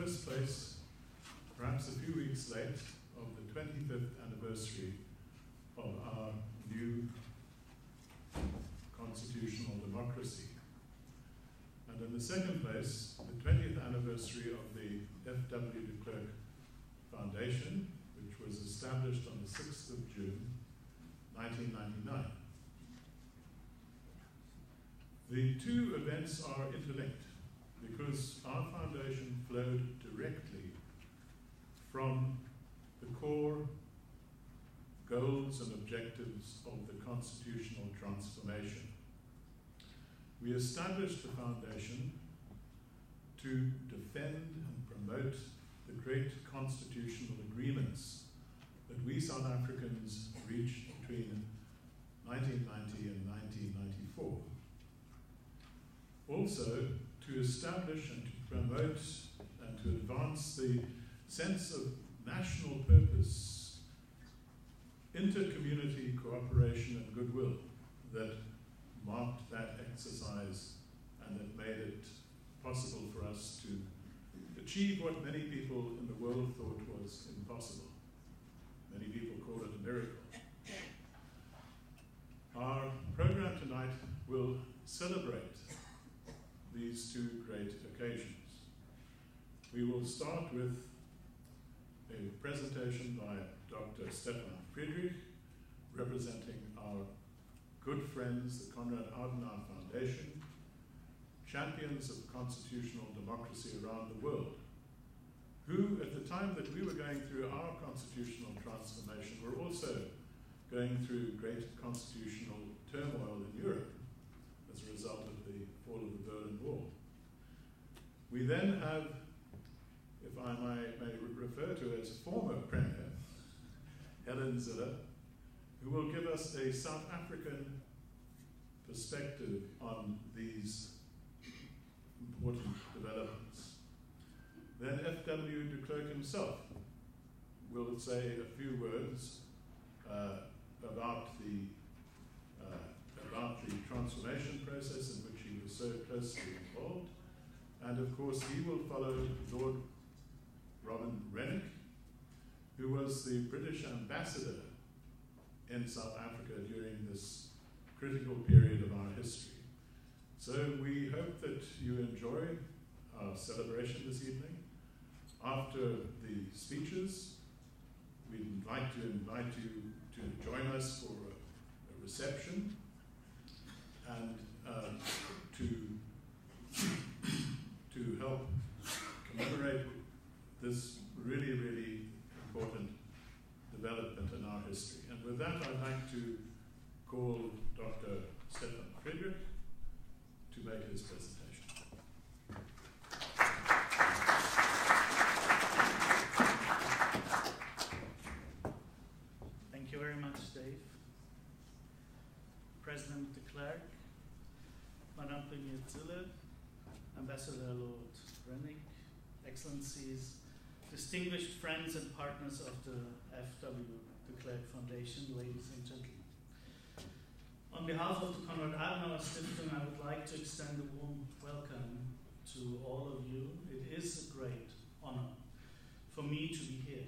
first place, perhaps a few weeks late, of the 25th anniversary of our new constitutional democracy. And in the second place, the 20th anniversary of the FW de Klerk Foundation, which was established on the 6th of June, 1999. The two events are interlinked because our foundation flowed directly from the core goals and objectives of the constitutional transformation. We established the foundation to defend and promote the great constitutional agreements that we South Africans reached between 1990 and 1994. Also, to establish and to promote and to advance the sense of national purpose, inter-community cooperation and goodwill that marked that exercise and that made it possible for us to achieve what many people in the world thought was impossible. Many people call it a miracle. Our program tonight will celebrate these two great occasions. We will start with a presentation by Dr. Stefan Friedrich, representing our good friends, the Konrad Adenauer Foundation, champions of constitutional democracy around the world, who at the time that we were going through our constitutional transformation were also going through great constitutional turmoil in Europe as a result of the fall of the Berlin Wall. We then have, if I may refer to her as former Premier, Helen Zille, who will give us a South African perspective on these important developments. Then FW de Klerk himself will say a few words about the transformation process in which he was so closely involved. And of course, he will follow Lord Robin Renwick, who was the British ambassador in South Africa during this critical period of our history. So we hope that you enjoy our celebration this evening. After the speeches, we'd like to invite you to join us for a reception and to help commemorate this really, really important development in our history. And with that, I'd like to call Dr. Stefan Friedrich to make his presentation. Thank you very much, Dave. President de Klerk, Madame Ms Zille, Ambassador Lord Renwick, Excellencies, distinguished friends and partners of the FW de Klerk Foundation, ladies and gentlemen. On behalf of the Konrad Adenauer Stiftung, I would like to extend a warm welcome to all of you. It is a great honor for me to be here.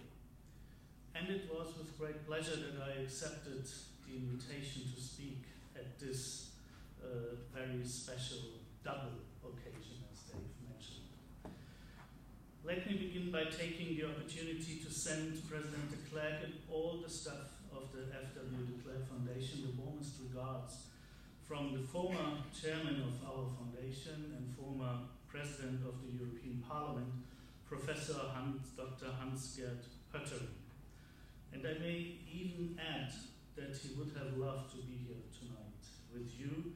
And it was with great pleasure that I accepted the invitation to speak at this very special double occasion, as Dave mentioned. Let me begin by taking the opportunity to send President de Klerk and all the staff of the FW de Klerk Foundation the warmest regards from the former chairman of our foundation and former president of the European Parliament, Professor Dr. Hans-Gert Pöttering. And I may even add that he would have loved to be here tonight with you,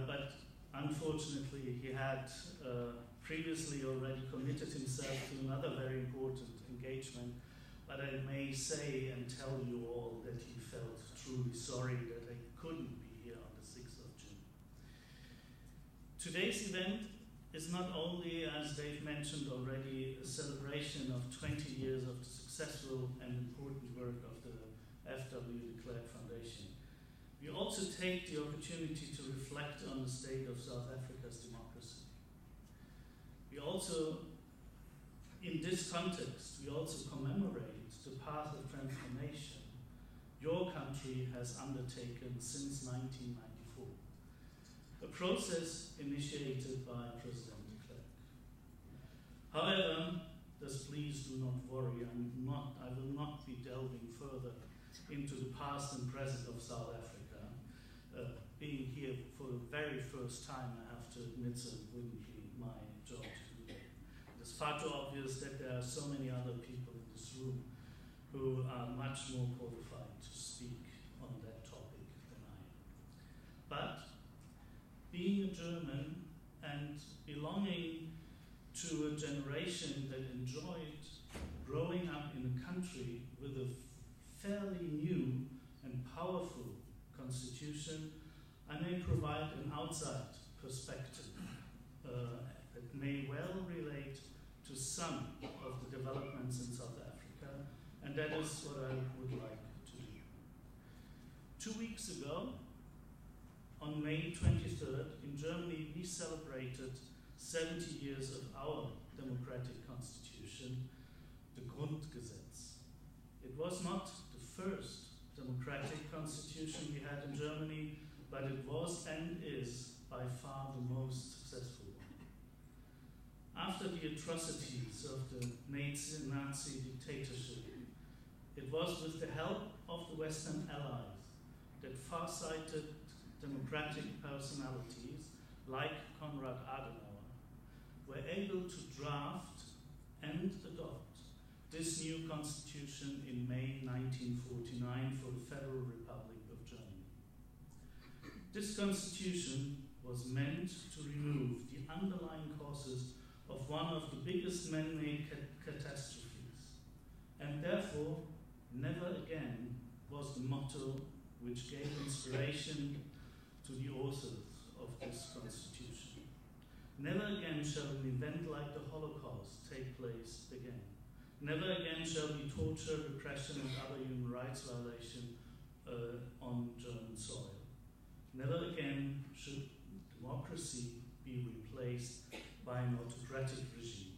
but unfortunately he had previously already committed himself to another very important engagement. But I may say and tell you all that he felt truly sorry that I couldn't be here on the 6th of June. Today's event is not only, as Dave mentioned already, a celebration of 20 years of the successful and important work of the FW de Klerk Foundation. We also take the opportunity to reflect on the state of South Africa's democracy. We also in this context, we also commemorate the path of transformation your country has undertaken since 1994, a process initiated by President de Klerk. However, just please do not worry, I will not be delving further into the past and present of South Africa. Being here for the very first time, I have to admit, so it wouldn't be my job to do that. It's far too obvious that there are so many other people in this room who are much more qualified to speak on that topic than I am. But being a German and belonging to a generation that enjoyed growing up in a country with a fairly new and powerful constitution, I may provide an outside perspective that may well relate to some of the developments in South Africa, and that is what I would like to do. 2 weeks ago, on May 23rd, in Germany, we celebrated 70 years of our democratic constitution, the Grundgesetz. It was not the first democratic constitution we had in Germany, but it was and is by far the most successful one. After the atrocities of the Nazi dictatorship, it was with the help of the Western Allies that far-sighted democratic personalities like Konrad Adenauer were able to draft and adopt this new constitution in May 1949 for the Federal Republic of Germany. This constitution was meant to remove the underlying causes of one of the biggest man-made catastrophes, and therefore, never again was the motto which gave inspiration to the authors of this constitution. Never again shall an event like the Holocaust take place again. Never again shall be torture, repression, and other human rights violation on German soil. Never again should democracy be replaced by an autocratic regime.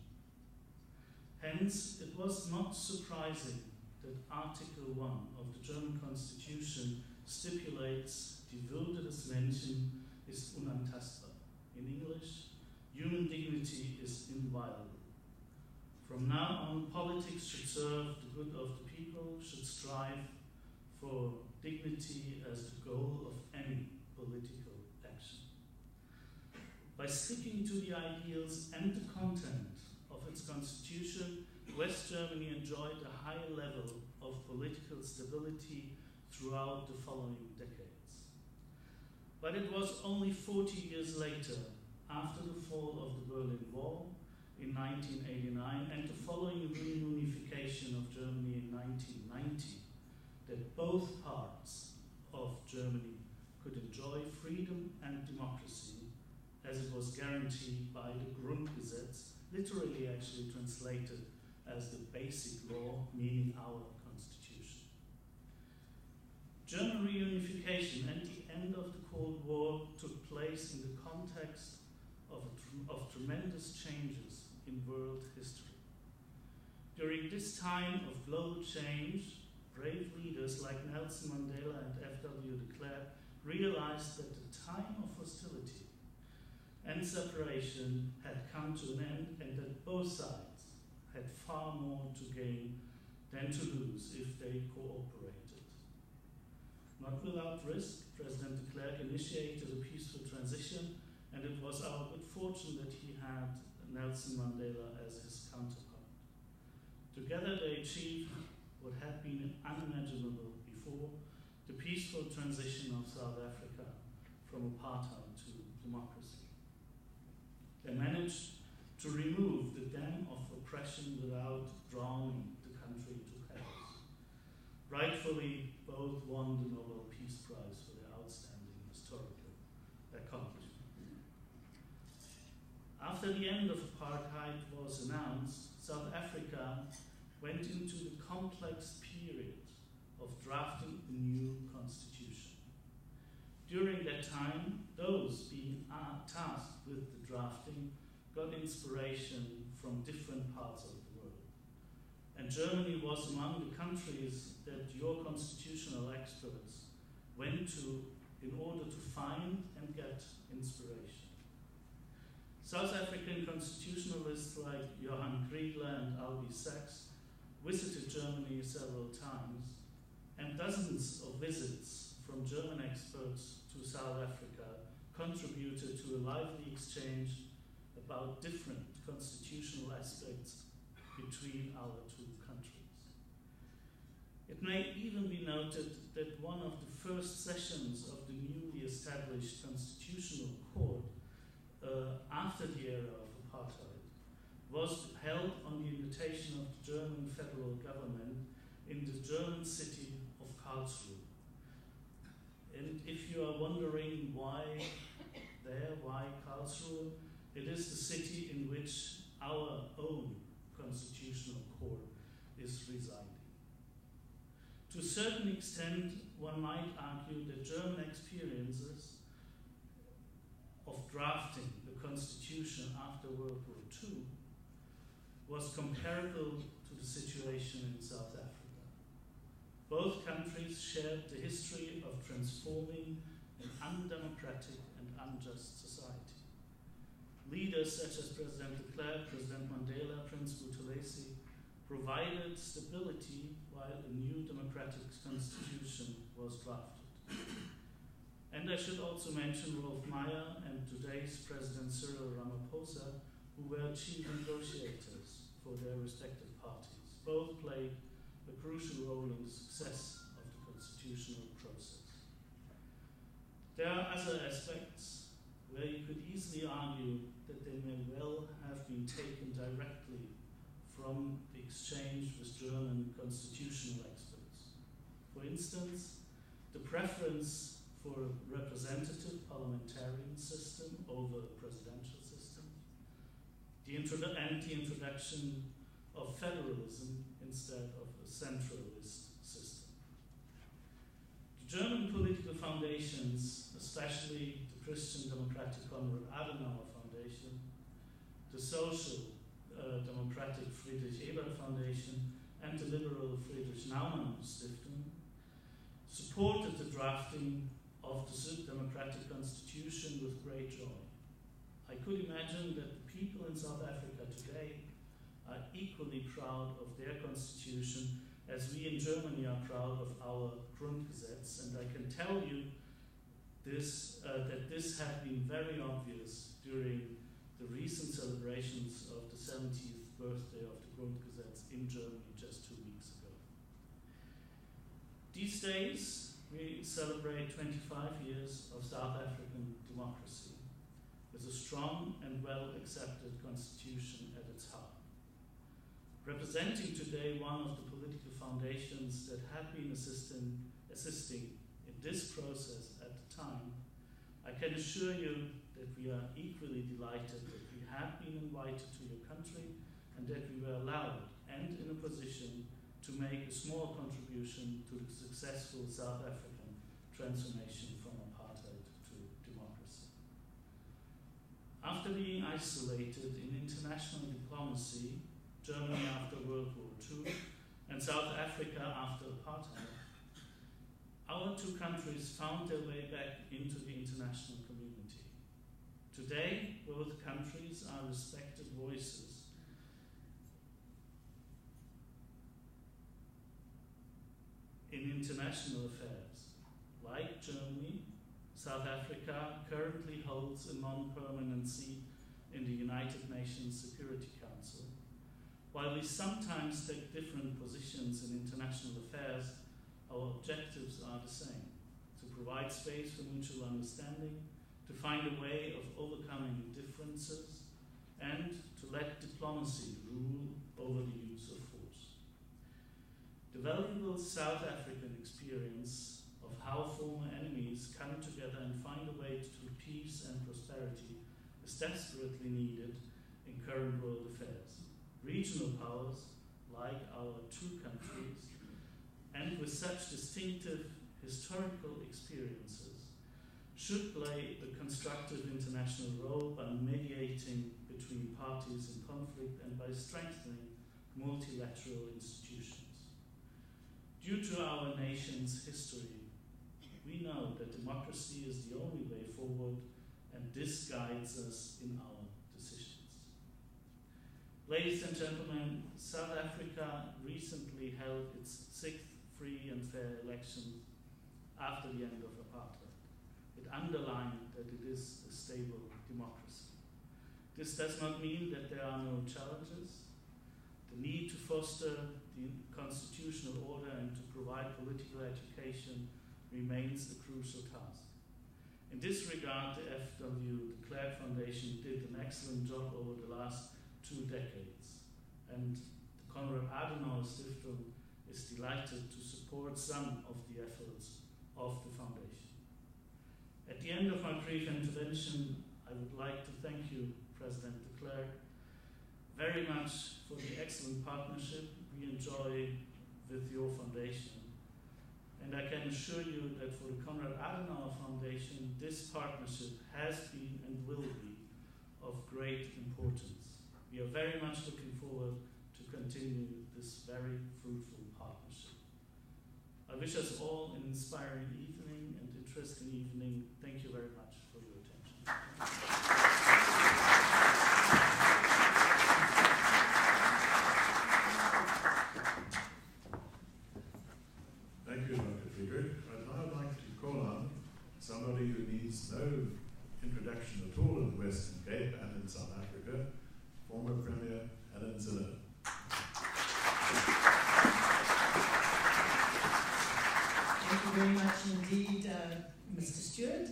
Hence, it was not surprising that Article 1 of the German Constitution stipulates, die Würde des Menschen ist unantastbar. In English, human dignity is inviolable. From now on, politics should serve the good of the people, should strive for dignity as the goal of any political action. By sticking to the ideals and the content of its constitution, West Germany enjoyed a high level of political stability throughout the following decades. But it was only 40 years later, after the fall of the Berlin Wall in 1989 and the following reunification of Germany in 1990, that both parts of Germany could enjoy freedom and democracy as it was guaranteed by the Grundgesetz, literally actually translated as the basic law, meaning our constitution. German reunification and the end of the Cold War took place in the context of tremendous changes in world history. During this time of global change, brave leaders like Nelson Mandela and FW de Klerk realized that the time of hostility and separation had come to an end, and that both sides had far more to gain than to lose if they cooperated. Not without risk, President de Klerk initiated a peaceful transition, and it was our good fortune that he had Nelson Mandela as his counterpart. Together they achieved what had been unimaginable before, the peaceful transition of South Africa from apartheid to democracy. They managed to remove the dam of oppression without drowning the country into chaos. Rightfully, both won the Nobel Peace Prize for their outstanding historical accomplishment. After the end of apartheid was announced, South Africa went into the complex period of drafting a new constitution. During that time, those being tasked with the drafting got inspiration from different parts of the world. And Germany was among the countries that your constitutional experts went to in order to find and get inspiration. South African constitutionalists like Johan Kriegler and Albie Sachs visited Germany several times, and dozens of visits from German experts to South Africa contributed to a lively exchange about different constitutional aspects between our two countries. It may even be noted that one of the first sessions of the newly established Constitutional Court after the era of apartheid was held on the invitation of the German federal government in the German city of Karlsruhe. And if you are wondering why Karlsruhe, it is the city in which our own Constitutional Court is residing. To a certain extent, one might argue that German experiences of drafting the Constitution after World War II was comparable to the situation in South Africa. Both countries shared the history of transforming an undemocratic and unjust society. Leaders such as President de Klerk, President Mandela, Prince Buthelezi provided stability while a new democratic constitution was drafted. And I should also mention Rolf Meyer and today's President Cyril Ramaphosa, who were chief negotiators for their respective parties. Both played a crucial role in the success of the constitutional process. There are other aspects where you could easily argue that they may well have been taken directly from the exchange with German constitutional experts. For instance, the preference for a representative parliamentarian system over a presidential system, the introduction of federalism instead of a centralist system. The German political foundations, especially the Christian Democratic Konrad Adenauer Foundation, the Social Democratic Friedrich Foundation, and the liberal Friedrich Naumann Stiftung, supported the drafting of the democratic constitution with great joy. I could imagine that the people in South Africa today are equally proud of their constitution as we in Germany are proud of our Grundgesetz, and I can tell you this, that this had been very obvious during the recent celebrations of the 70th birthday of the Grundgesetz in Germany just 2 weeks ago. These days, we celebrate 25 years of South African democracy with a strong and well-accepted constitution at its heart. Representing today one of the political foundations that had been assisting in this process at the time, I can assure you that we are equally delighted that we have been invited to your country and that we were allowed and in a position to make a small contribution to the successful South African transformation from apartheid to democracy. After being isolated in international diplomacy, Germany after World War II and South Africa after apartheid, our two countries found their way back into the international community. Today, both countries are respected voices in international affairs. Like Germany, South Africa currently holds a non-permanent seat in the United Nations Security Council. While we sometimes take different positions in international affairs, our objectives are the same: to provide space for mutual understanding, to find a way of overcoming differences, and to let diplomacy rule over the use of force. The valuable South African experience of how former enemies come together and find a way to peace and prosperity is desperately needed in current world affairs. Regional powers, like our two countries, and with such distinctive historical experiences, should play a constructive international role by mediating between parties in conflict and by strengthening multilateral institutions. Due to our nation's history, we know that democracy is the only way forward, and this guides us in our decisions. Ladies and gentlemen, South Africa recently held its 6th free and fair election after the end of apartheid. It underlined that it is a stable democracy. This does not mean that there are no challenges. The need to foster the constitutional order and to provide political education remains a crucial task. In this regard, the FW de Klerk Foundation did an excellent job over the last 2 decades, and the Konrad Adenauer Foundation is delighted to support some of the efforts of the foundation. At the end of my brief intervention, I would like to thank you, President de Klerk, very much for the excellent partnership we enjoy with your foundation. And I can assure you that for the Konrad Adenauer Foundation, this partnership has been and will be of great importance. We are very much looking forward to continue this very fruitful partnership. I wish us all an inspiring evening and interesting evening. Thank you very much for your attention. Thank you, Dr. Friedrich. I'd now like to call on somebody who needs no introduction at all in the Western Cape and in South Africa, former Premier Helen Zille. Thank you very much indeed, Mr. Stewart,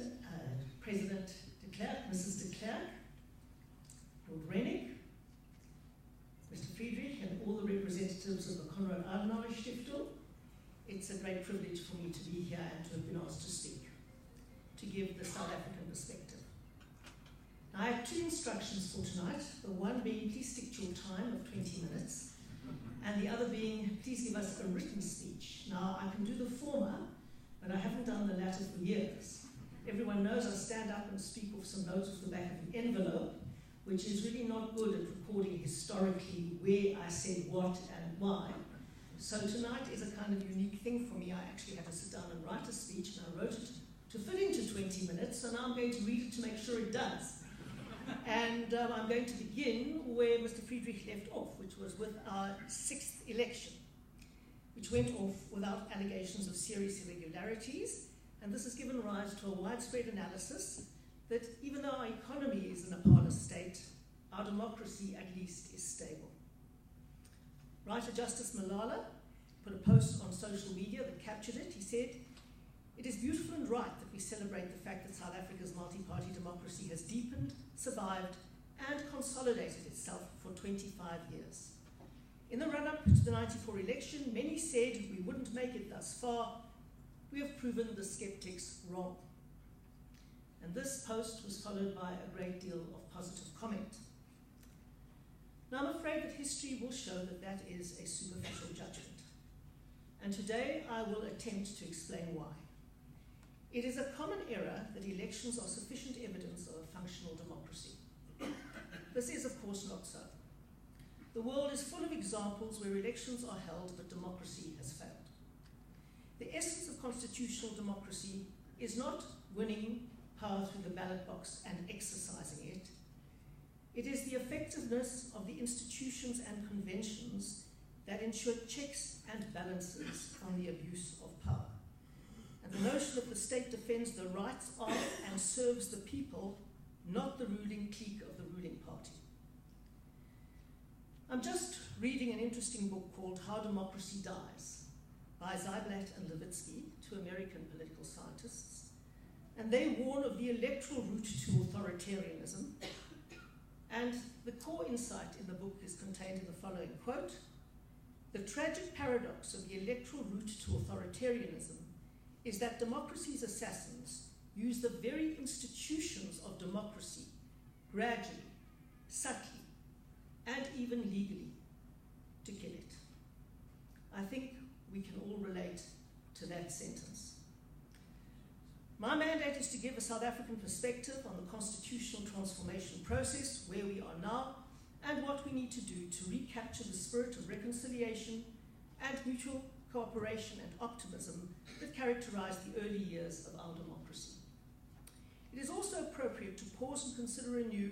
President de Klerk, Mrs. de Klerk, Lord Renwick, Mr. Friedrich, and all the representatives of the Konrad Adenauer Foundation. It's a great privilege for me to be here and to have been asked to speak, to give the South African perspective. Now, I have 2 instructions for tonight, the one being please stick to your time of 20 minutes, and the other being please give us a written speech. Now, I can do the former, but I haven't done the latter for years. Everyone knows I stand up and speak off some notes off the back of an envelope, which is really not good at recording historically where I said what and why. So tonight is a kind of unique thing for me. I actually had to sit down and write a speech, and I wrote it to fit into 20 minutes, so now I'm going to read it to make sure it does. And I'm going to begin where Mr. Friedrich left off, which was with our 6th election, which went off without allegations of serious irregularities. And this has given rise to a widespread analysis that even though our economy is in a parlous state, our democracy at least is stable. Writer Justice Malala put a post on social media that captured it. He said, "It is beautiful and right that we celebrate the fact that South Africa's multi-party democracy has deepened, survived, and consolidated itself for 25 years. In the run-up to the '94 election, many said we wouldn't make it thus far. We have proven the skeptics wrong." And this post was followed by a great deal of positive comment. Now, I'm afraid that history will show that that is a superficial judgment. And today I will attempt to explain why. It is a common error that elections are sufficient evidence of a functional democracy. This is, of course, not so. The world is full of examples where elections are held but democracy has failed. The essence of constitutional democracy is not winning power through the ballot box and exercising it. It is the effectiveness of the institutions and conventions that ensure checks and balances on the abuse of power. And the notion that the state defends the rights of and serves the people, not the ruling clique of the ruling party. I'm just reading an interesting book called How Democracy Dies by Zyblatt and Levitsky, 2 American political scientists. And they warn of the electoral route to authoritarianism. And the core insight in the book is contained in the following quote: "The tragic paradox of the electoral route to authoritarianism is that democracy's assassins use the very institutions of democracy gradually, subtly, and even legally to kill it." I think we can all relate to that sentence. My mandate is to give a South African perspective on the constitutional transformation process, where we are now, and what we need to do to recapture the spirit of reconciliation and mutual cooperation and optimism that characterized the early years of our democracy. It is also appropriate to pause and consider anew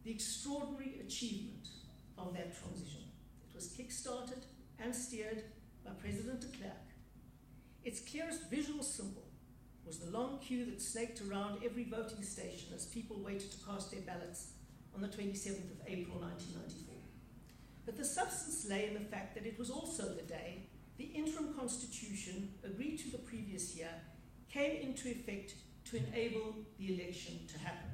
the extraordinary achievement of that transition. It was kick-started and steered by President de Klerk. Its clearest visual symbol was the long queue that snaked around every voting station as people waited to cast their ballots on the 27th of April 1994. But the substance lay in the fact that it was also the day the interim constitution, agreed to the previous year, came into effect to enable the election to happen.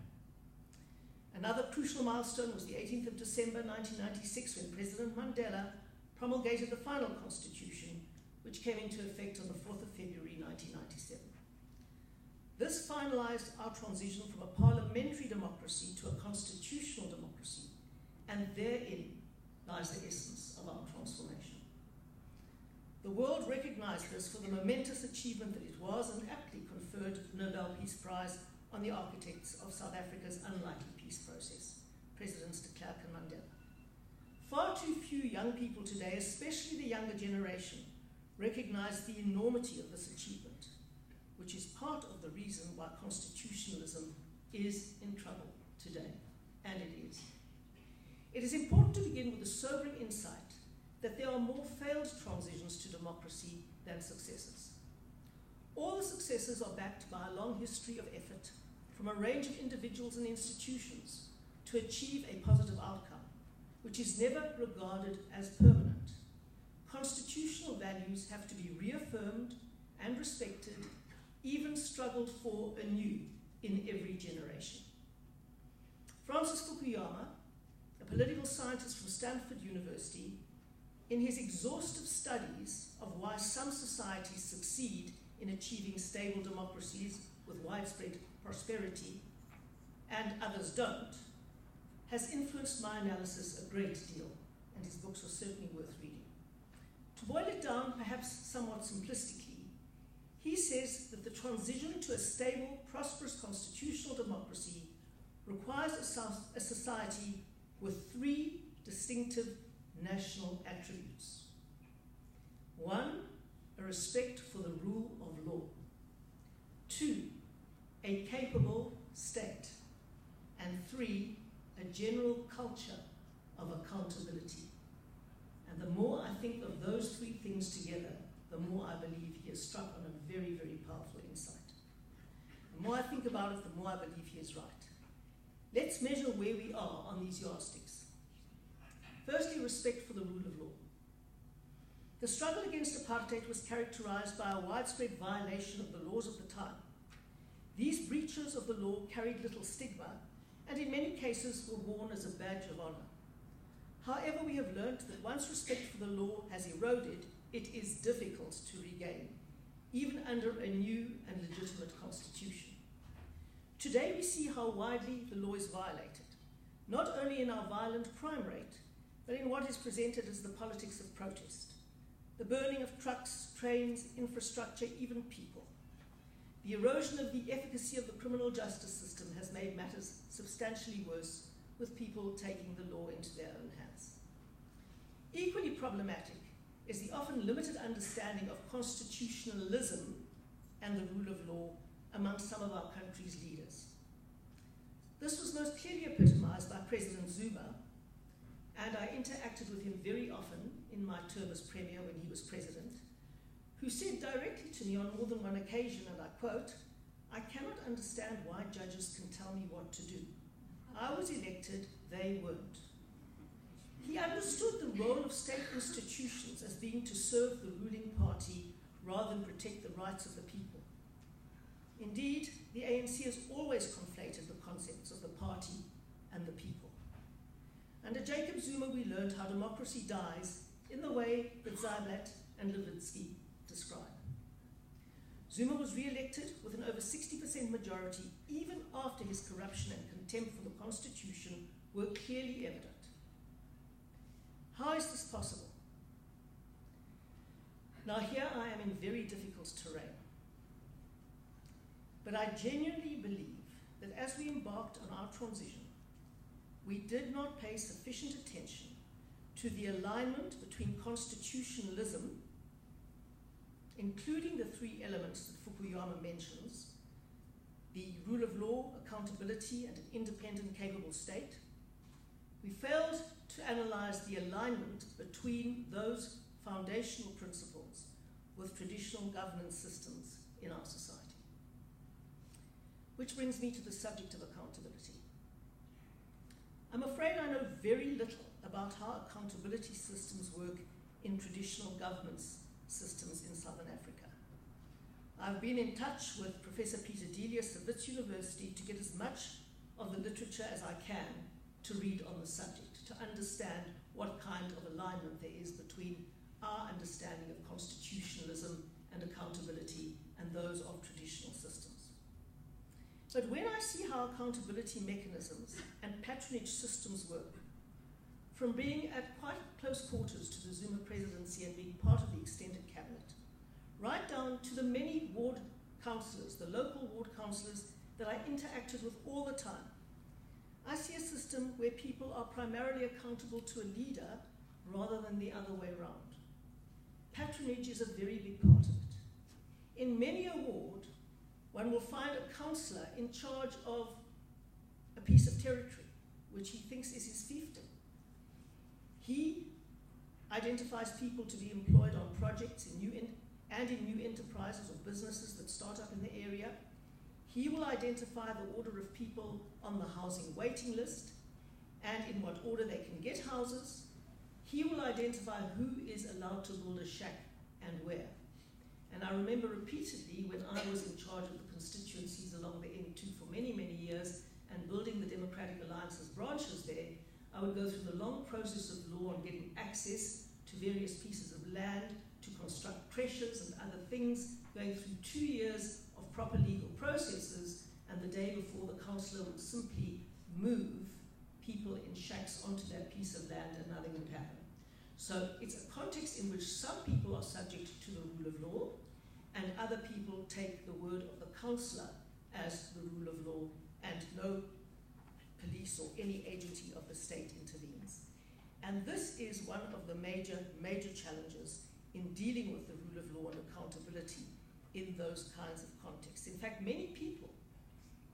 Another crucial milestone was the 18th of December 1996, when President Mandela promulgated the final constitution, which came into effect on the 4th of February 1997. This finalized our transition from a parliamentary democracy to a constitutional democracy, and therein lies the essence of our transformation. The world recognized this for the momentous achievement that it was, and aptly conferred the Nobel Peace Prize on the architects of South Africa's unlikely peace process, Presidents de Klerk and Mandela. Far too few young people today, especially the younger generation, recognize the enormity of this achievement, which is part of the reason why constitutionalism is in trouble today, and it is. It is important to begin with a sobering insight that there are more failed transitions to democracy than successes. All the successes are backed by a long history of effort from a range of individuals and institutions to achieve a positive outcome, which is never regarded as permanent. Constitutional values have to be reaffirmed and respected, even struggled for anew in every generation. Francis Fukuyama, a political scientist from Stanford University, in his exhaustive studies of why some societies succeed in achieving stable democracies with widespread prosperity and others don't, has influenced my analysis a great deal, and his books are certainly worth reading. To boil it down, perhaps somewhat simplistically, he says that the transition to a stable, prosperous constitutional democracy requires a society with three distinctive national attributes. One, a respect for the rule of law. Two, a capable state. And three, a general culture of accountability. And the more I think of those three things together, the more I believe he has struck on a very, very powerful insight. The more I think about it, the more I believe he is right. Let's measure where we are on these yardsticks. Firstly, respect for the rule of law. The struggle against apartheid was characterized by a widespread violation of the laws of the time. These breaches of the law carried little stigma, and in many cases were worn as a badge of honor. However, we have learned that once respect for the law has eroded, it is difficult to regain, even under a new and legitimate constitution. Today we see how widely the law is violated, not only in our violent crime rate, but in what is presented as the politics of protest, the burning of trucks, trains, infrastructure, even people. The erosion of the efficacy of the criminal justice system has made matters substantially worse, with people taking the law into their own hands. Equally problematic is the often limited understanding of constitutionalism and the rule of law among some of our country's leaders. This was most clearly epitomized by President Zuma, and I interacted with him very often in my term as Premier when he was President, who said directly to me on more than one occasion, and I quote, "I cannot understand why judges can tell me what to do. I was elected, they weren't." He understood the role of state institutions as being to serve the ruling party rather than protect the rights of the people. Indeed, the ANC has always conflated the concepts of the party and the people. Under Jacob Zuma, we learned how democracy dies in the way that Zyblatt and Levitsky describe. Zuma was re-elected with an over 60% majority, even after his corruption and contempt for the Constitution were clearly evident. How is this possible? Now here I am in very difficult terrain. But I genuinely believe that as we embarked on our transition, we did not pay sufficient attention to the alignment between constitutionalism, including the three elements that Fukuyama mentions, the rule of law, accountability, and an independent, capable state. We failed to analyze the alignment between those foundational principles with traditional governance systems in our society. Which brings me to the subject of accountability. I'm afraid I know very little about how accountability systems work in traditional governance systems in Southern Africa. I've been in touch with Professor Peter Delius of Wits University to get as much of the literature as I can to read on the subject, to understand what kind of alignment there is between our understanding of constitutionalism and accountability and those of traditional systems. But when I see how accountability mechanisms and patronage systems work, from being at quite close quarters to the Zuma presidency and being part of the extended cabinet, right down to the many ward councillors, the local ward councillors that I interacted with all the time, I see a system where people are primarily accountable to a leader rather than the other way around. Patronage is a very big part of it. In many a ward, one will find a councillor in charge of a piece of territory, which he thinks is his fiefdom. He identifies people to be employed on projects in new enterprises or businesses that start up in the area. He will identify the order of people on the housing waiting list and in what order they can get houses. He will identify who is allowed to build a shack and where. And I remember repeatedly when I was in charge of the constituencies along the N2 for many, many years and building the Democratic Alliance's branches there, I would go through the long process of law on getting access to various pieces of land, to construct creches and other things, going through 2 years of proper legal processes, and the day before the councillor would simply move people in shacks onto that piece of land and nothing would happen. So it's a context in which some people are subject to the rule of law and other people take the word of the councillor as the rule of law and no police or any agency of the state intervenes. And this is one of the major challenges in dealing with the rule of law and accountability in those kinds of contexts. In fact, many people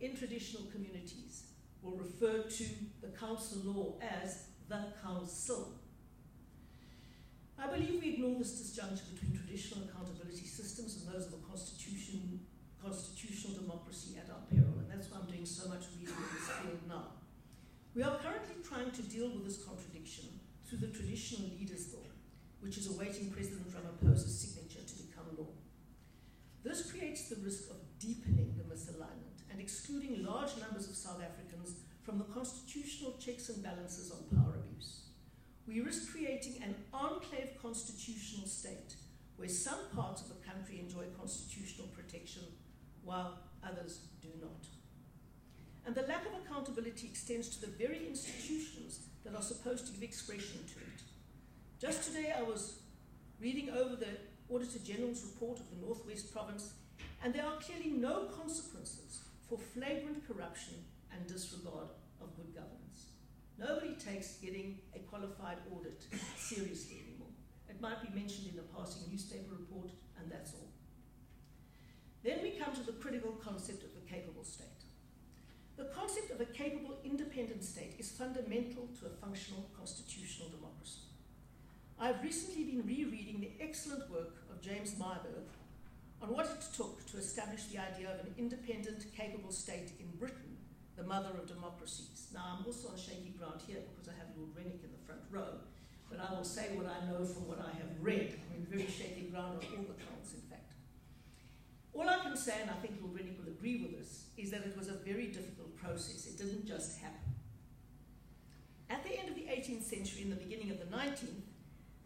in traditional communities will refer to the council law as the council. I believe we ignore this disjuncture between traditional accountability systems and those of a constitutional democracy at our peril, and that's why I'm doing so much reading in this field now. We are currently trying to deal with this contradiction through the Traditional Leaders Bill, which is awaiting President Ramaphosa's signature to become law. This creates the risk of deepening the misalignment and excluding large numbers of South Africans from the constitutional checks and balances on power abuse. We risk creating an enclave constitutional state where some parts of the country enjoy constitutional protection while others do not. And the lack of accountability extends to the very institutions that are supposed to give expression to it. Just today I was reading over the Auditor General's report of the Northwest Province, and there are clearly no consequences for flagrant corruption and disregard of good governance. Nobody takes getting a qualified audit seriously anymore. It might be mentioned in a passing newspaper report, and that's all. Then we come to the critical concept of the capable state. The concept of a capable, independent state is fundamental to a functional constitutional democracy. I've recently been rereading the excellent work of James Marburg on what it took to establish the idea of an independent, capable state in Britain, the mother of democracies. Now, I'm also on shaky ground here because I have Lord Renwick in the front row, but I will say what I know from what I have read. I'm in very shaky ground on all the counts, in fact. All I can say, and I think Lord Renwick will agree with this, is that it was a very difficult process. It didn't just happen. At the end of the 18th century and the beginning of the 19th,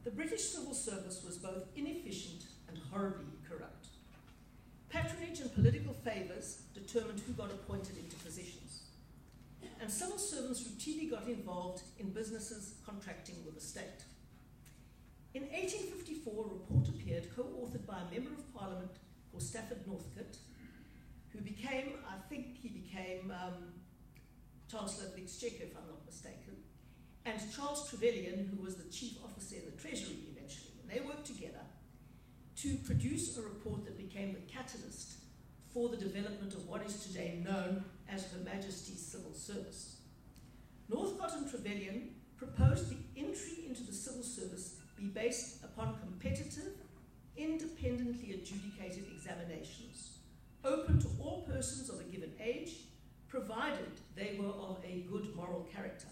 the British civil service was both inefficient and horribly corrupt. Patronage and political favours determined who got appointed into positions. And civil servants routinely got involved in businesses contracting with the state. In 1854, a report appeared co-authored by a member of Parliament called Stefan, who became, I think he became Chancellor of the Exchequer, if I'm not mistaken, and Charles Trevelyan, who was the chief officer in the Treasury eventually. And they worked together to produce a report that became the catalyst for the development of what is today known as Her Majesty's Civil Service. Northcott and Trevelyan proposed the entry into the civil service be based upon competitive, independently adjudicated examinations, open to all persons of a given age, provided they were of a good moral character.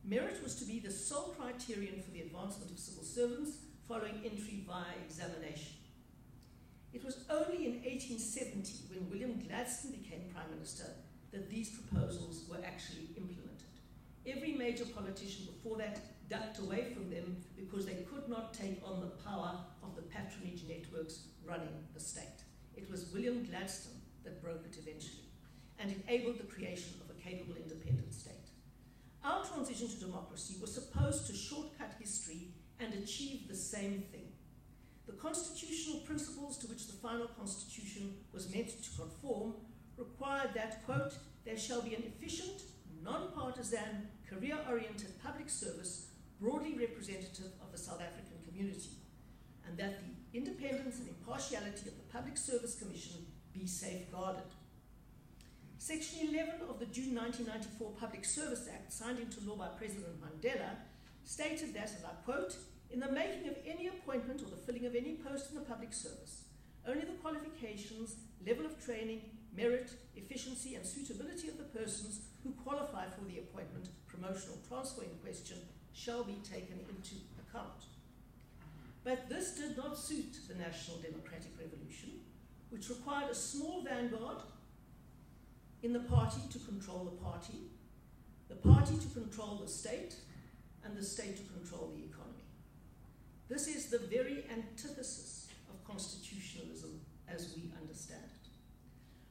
Merit was to be the sole criterion for the advancement of civil servants following entry via examination. It was only in 1870, when William Gladstone became Prime Minister, that these proposals were actually implemented. Every major politician before that ducked away from them because they could not take on the power of the patronage networks running the state. It was William Gladstone that broke it eventually and enabled the creation of a capable independent state. Our transition to democracy was supposed to shortcut history and achieve the same thing. The constitutional principles to which the final constitution was meant to conform required that, quote, there shall be an efficient, non-partisan, career-oriented public service broadly representative of the South African community, and that the independence and impartiality of the Public Service Commission be safeguarded. Section 11 of the June 1994 Public Service Act, signed into law by President Mandela, stated that, and I quote, in the making of any appointment or the filling of any post in the public service, only the qualifications, level of training, merit, efficiency, and suitability of the persons who qualify for the appointment, promotion, or transfer in question shall be taken into account. But this did not suit the National Democratic Revolution, which required a small vanguard in the party to control the party to control the state, and the state to control the economy. This is the very antithesis of constitutionalism as we understand it.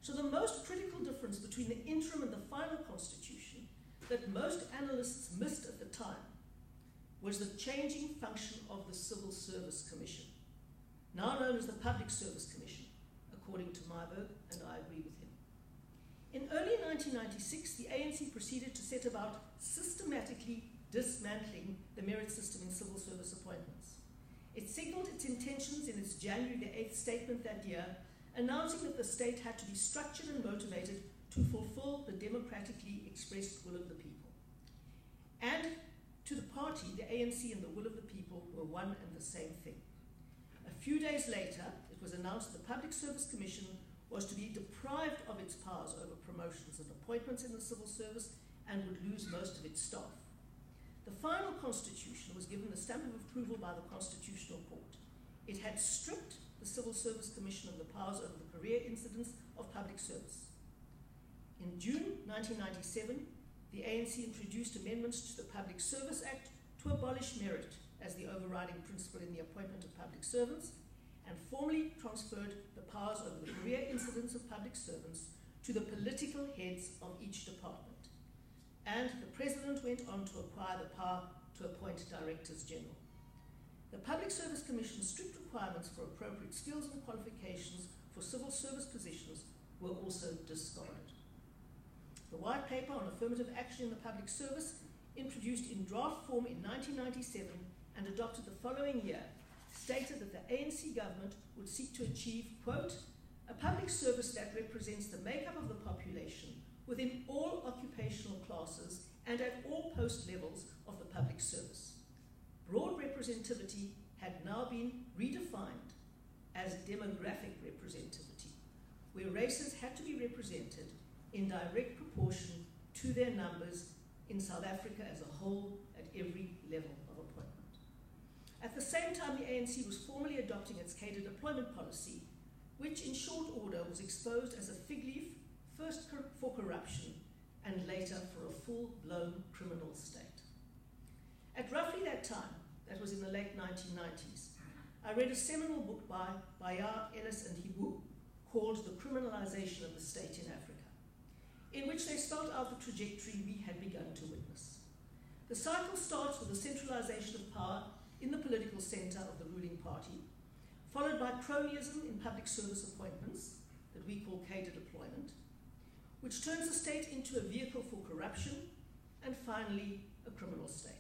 So the most critical difference between the interim and the final constitution that most analysts missed at the time was the changing function of the Civil Service Commission, now known as the Public Service Commission, according to Myburgh, and I agree with him. In early 1996, the ANC proceeded to set about systematically dismantling the merit system in civil service appointments. It signaled its intentions in its January the 8th statement that year, announcing that the state had to be structured and motivated to fulfill the democratically expressed will of the people. And to the party, the ANC and the will of the people were one and the same thing. A few days later, it was announced that the Public Service Commission was to be deprived of its powers over promotions and appointments in the civil service and would lose most of its staff. The final constitution was given the stamp of approval by the Constitutional Court. It had stripped the Civil Service Commission of the powers over the career incidents of public service. In June 1997, the ANC introduced amendments to the Public Service Act to abolish merit as the overriding principle in the appointment of public servants, and formally transferred the powers over the career incidents of public servants to the political heads of each department. And the President went on to acquire the power to appoint Directors General. The Public Service Commission's strict requirements for appropriate skills and qualifications for civil service positions were also discarded. The White Paper on Affirmative Action in the Public Service, introduced in draft form in 1997 and adopted the following year, stated that the ANC government would seek to achieve, quote, a public service that represents the makeup of the population within all occupational classes and at all post levels of the public service. Broad representativity had now been redefined as demographic representativity, where races had to be represented in direct proportion to their numbers in South Africa as a whole at every level of appointment. At the same time, the ANC was formally adopting its cadre deployment policy, which in short order was exposed as a fig leaf, first for corruption and later for a full-blown criminal state. At roughly that time, that was in the late 1990s, I read a seminal book by Bayard, Ellis and Hibu called The Criminalization of the State in Africa, in which they spelled out the trajectory we had begun to witness. The cycle starts with the centralization of power in the political center of the ruling party, followed by cronyism in public service appointments that we call cadre deployment, which turns the state into a vehicle for corruption, and finally, a criminal state.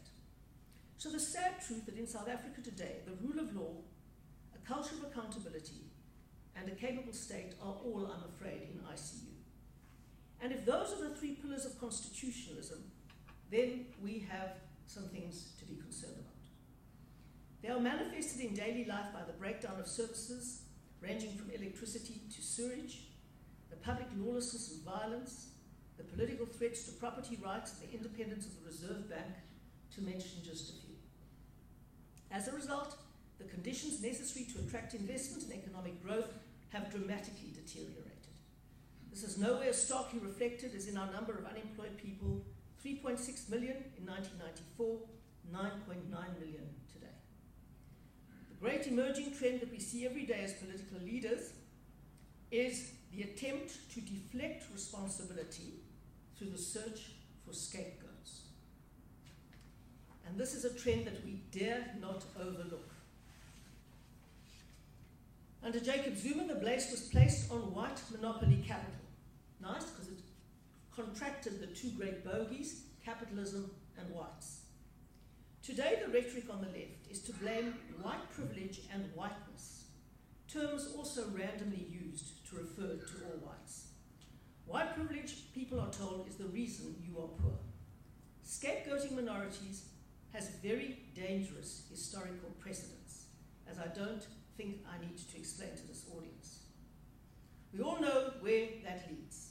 So the sad truth that in South Africa today, the rule of law, a culture of accountability, and a capable state are all, I'm afraid, in ICU. And if those are the three pillars of constitutionalism, then we have some things to be concerned about. They are manifested in daily life by the breakdown of services, ranging from electricity to sewage, the public lawlessness and violence, the political threats to property rights and the independence of the Reserve Bank, to mention just a few. As a result, the conditions necessary to attract investment and economic growth have dramatically deteriorated. This is nowhere starkly reflected as in our number of unemployed people, 3.6 million in 1994, 9.9 million today. The great emerging trend that we see every day as political leaders is the attempt to deflect responsibility through the search for scapegoats. And this is a trend that we dare not overlook. Under Jacob Zuma, the blame was placed on white monopoly capital. Nice, because it contracted the two great bogies, capitalism and whites. Today, the rhetoric on the left is to blame white privilege and whiteness, terms also randomly used to refer to all whites. White privilege, people are told, is the reason you are poor. Scapegoating minorities has very dangerous historical precedents, as I don't think I need to explain to this audience. We all know where that leads.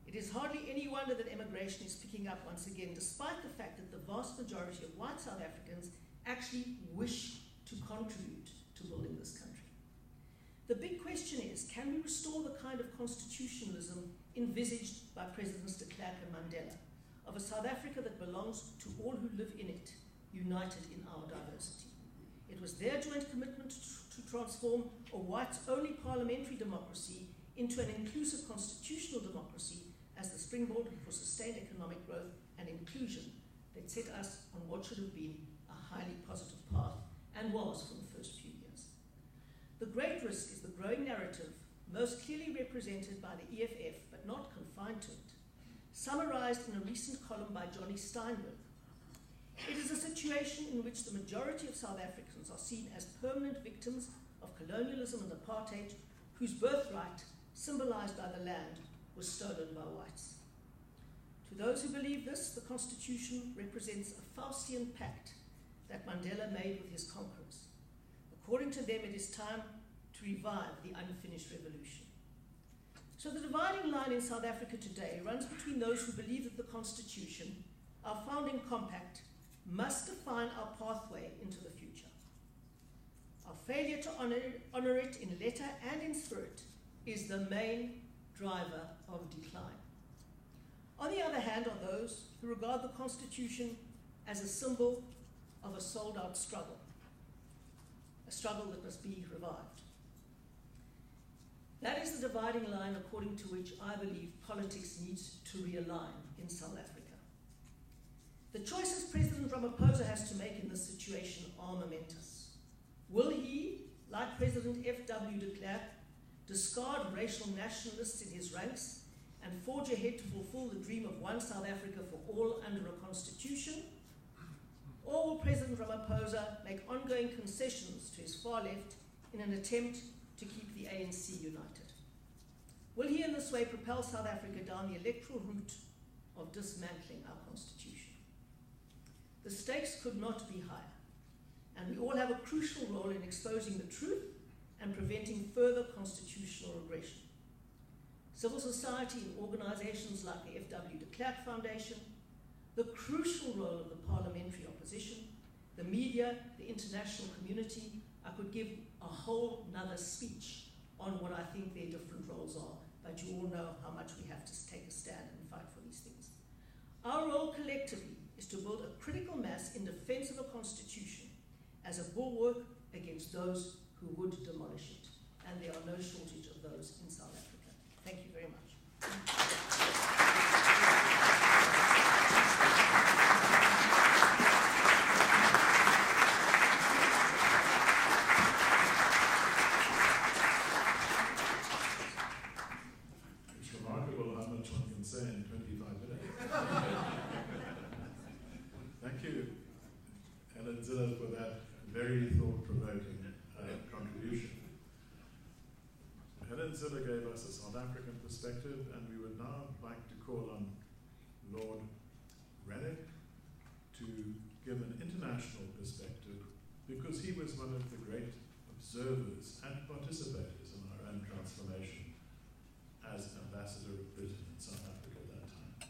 It is hardly any wonder that immigration is picking up once again, despite the fact that the vast majority of white South Africans actually wish to contribute to building this country. The big question is, can we restore the kind of constitutionalism envisaged by Presidents de Klerk and Mandela, of a South Africa that belongs to all who live in it, united in our diversity? It was their joint commitment to transform a whites-only parliamentary democracy into an inclusive constitutional democracy as the springboard for sustained economic growth and inclusion that set us on what should have been a highly positive path, and was for the first few years. The great risk is the growing narrative, most clearly represented by the EFF, but not confined to it, summarized in a recent column by Johnny Steinberg. It is a situation in which the majority of South Africans are seen as permanent victims of colonialism and apartheid, whose birthright, symbolized by the land, was stolen by whites. To those who believe this, the Constitution represents a Faustian pact that Mandela made with his conquerors. According to them, it is time to revive the unfinished revolution. So the dividing line in South Africa today runs between those who believe that the Constitution, our founding compact, must define our pathway into the future. Our failure to honor it in letter and in spirit is the main driver of decline. On the other hand are those who regard the Constitution as a symbol of a sold-out struggle, a struggle that must be revived. That is the dividing line according to which I believe politics needs to realign in South Africa. The choices President Ramaphosa has to make in this situation are momentous. Will he, like President FW de Klerk, discard racial nationalists in his ranks and forge ahead to fulfill the dream of one South Africa for all under a constitution? Or will President Ramaphosa make ongoing concessions to his far left in an attempt to keep the ANC united? Will he in this way propel South Africa down the electoral route of dismantling our constitution? The stakes could not be higher, and we all have a crucial role in exposing the truth and preventing further constitutional regression. Civil society and organizations like the FW de Klerk Foundation, the crucial role of the parliamentary opposition, the media, the international community. I could give a whole nother speech on what I think their different roles are, but you all know how much we have to take a stand and fight for these things. Our role collectively is to build a critical mass in defense of a constitution as a bulwark against those who would demolish it. And there are no shortage of those in South Africa. Thank you very much. It's remarkable how much one can very thought-provoking contribution. Helen Zille gave us a South African perspective, and we would now like to call on Lord Renwick to give an international perspective, because he was one of the great observers and participators in our own transformation as Ambassador of Britain in South Africa at that time.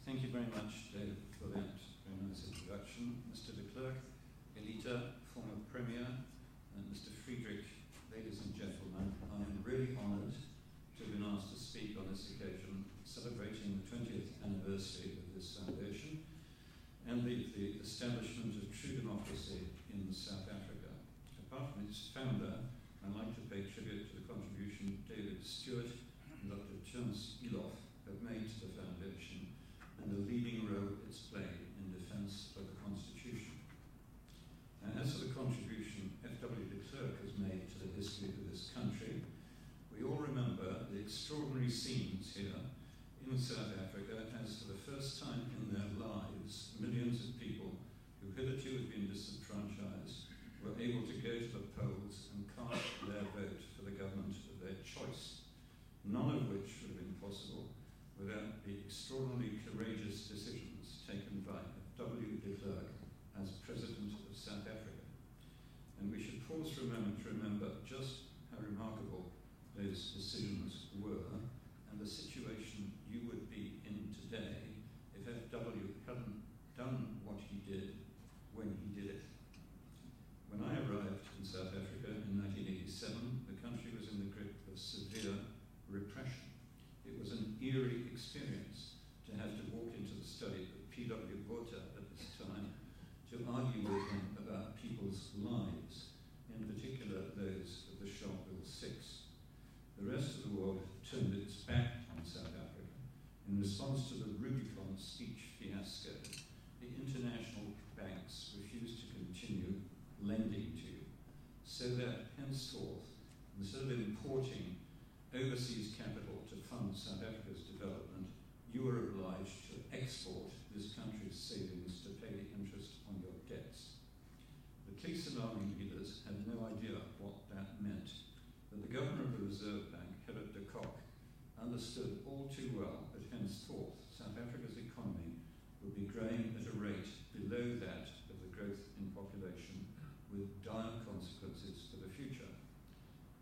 Thank you very much, David, for that very nice introduction. Mr. de Klerk, Elita, former Premier, and Mr. Friedrich, ladies and gentlemen, I am really honoured to have been asked to speak on this occasion, celebrating the 20th anniversary of this foundation and the establishment of true democracy in South Africa. Apart from its founder, I'd like to pay tribute to the contribution David Stewart and Dr. Ms Helen have made to the foundation and the leading role it's played in defence of the Constitution. And as for the contribution FW de Klerk has made to the history of this country, we all remember the extraordinary scenes here in South Africa as for the first time in their lives, millions of people who hitherto had been disenfranchised were able to go to the polls and cast their vote for the government of their choice, none of which would have been possible without the extraordinarily courageous decisions taken by FW de Klerk as President of South Africa. And we should pause for a moment to remember just how remarkable those decisions were and the situation you would be in today if FW hadn't done what he did when he did it. When I arrived in South Africa in 1987, the country was in the grip of severe repression. It was an eerie experience to have to walk into the study of PW Botha at this time to argue with him about people's lives, in particular those of the Sharpeville Six. The rest of the world turned its back on South Africa. In response to the Rubicon speech fiasco, the international banks refused to continue lending to you, so that henceforth, instead of importing overseas capital to fund South Africa's development, you were obliged to export this country's savings to pay the interest on your debts. The police and army leaders had no idea what that meant, but the governor of the Reserve Bank, Herod de Kock, understood all too well that henceforth South Africa's economy would be growing at a rate below that of the growth in population, with dire consequences for the future.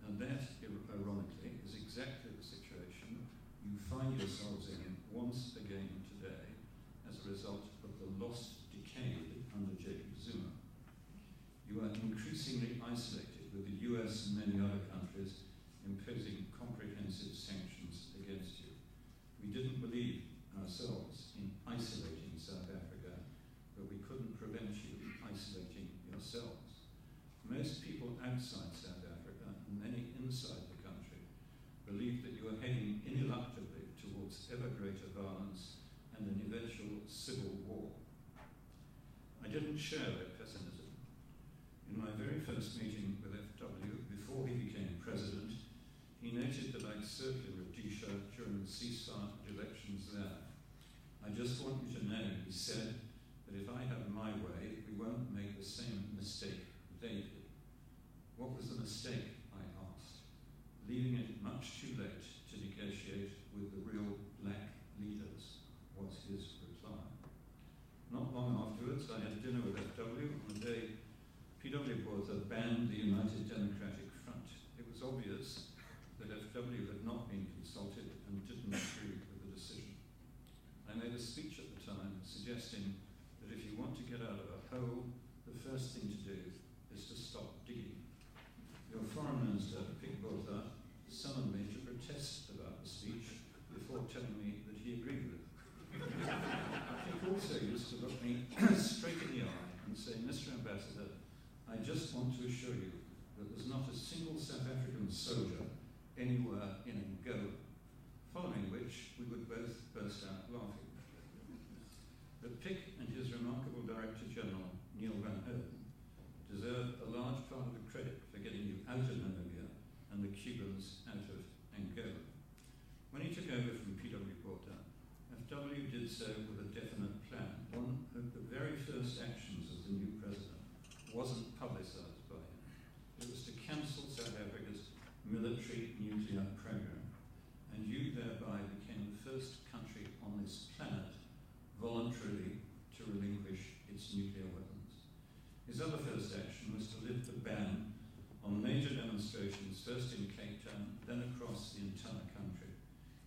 And that, ironically, is exactly the situation you find yourselves in once again today as a result of the lost decade under Jacob Zuma. You are increasingly isolated, with the US and many other countries imposing comprehensive sanctions against you. We didn't believe ourselves in isolating South Africa, but we couldn't prevent you isolating yourselves. Most people outside South Africa, and many inside the country, believed that you were heading ineluctably towards ever greater violence and an eventual civil war. I didn't share that pessimism. In my very first meeting with FW, before he became president, he noted that I'd served in Rhodesia during the ceasefire elections there. I just want you to know, he said, that if I have my way, we won't make the same mistake they did. What was the mistake, I asked? Leaving it much too late to negotiate with the real black leaders, was his reply. Not long afterwards, I had dinner with FW on the day PW Botha banned the United Democratic Front. It was obvious that FW had not been consulted and didn't agree with the decision. I made a speech at the time suggesting that if you want to get out of a hole, the first thing to do is to stop digging. Your foreign minister, Botha, summoned me to protest about the speech before telling me that he agreed with it. He also used to look me straight in the eye and say, Mr. Ambassador, I just want to assure you that there's not a single South African soldier anywhere in Angola, following which we would both burst out laughing. But Pick and his remarkable Director General, Neil Van Hoven, deserve a large part of the credit for getting you out of Namibia and the Cubans out of Angola. When he took over from PW Botha, did so with a definite plan. One of the very first actions of the new president wasn't publicized by him. It was to cancel South Africa's military nuclear program, and you thereby became the first country on this planet voluntarily to relinquish its nuclear weapons. His other first action was to lift the ban on major demonstrations, first in Cape Town, then across the entire country.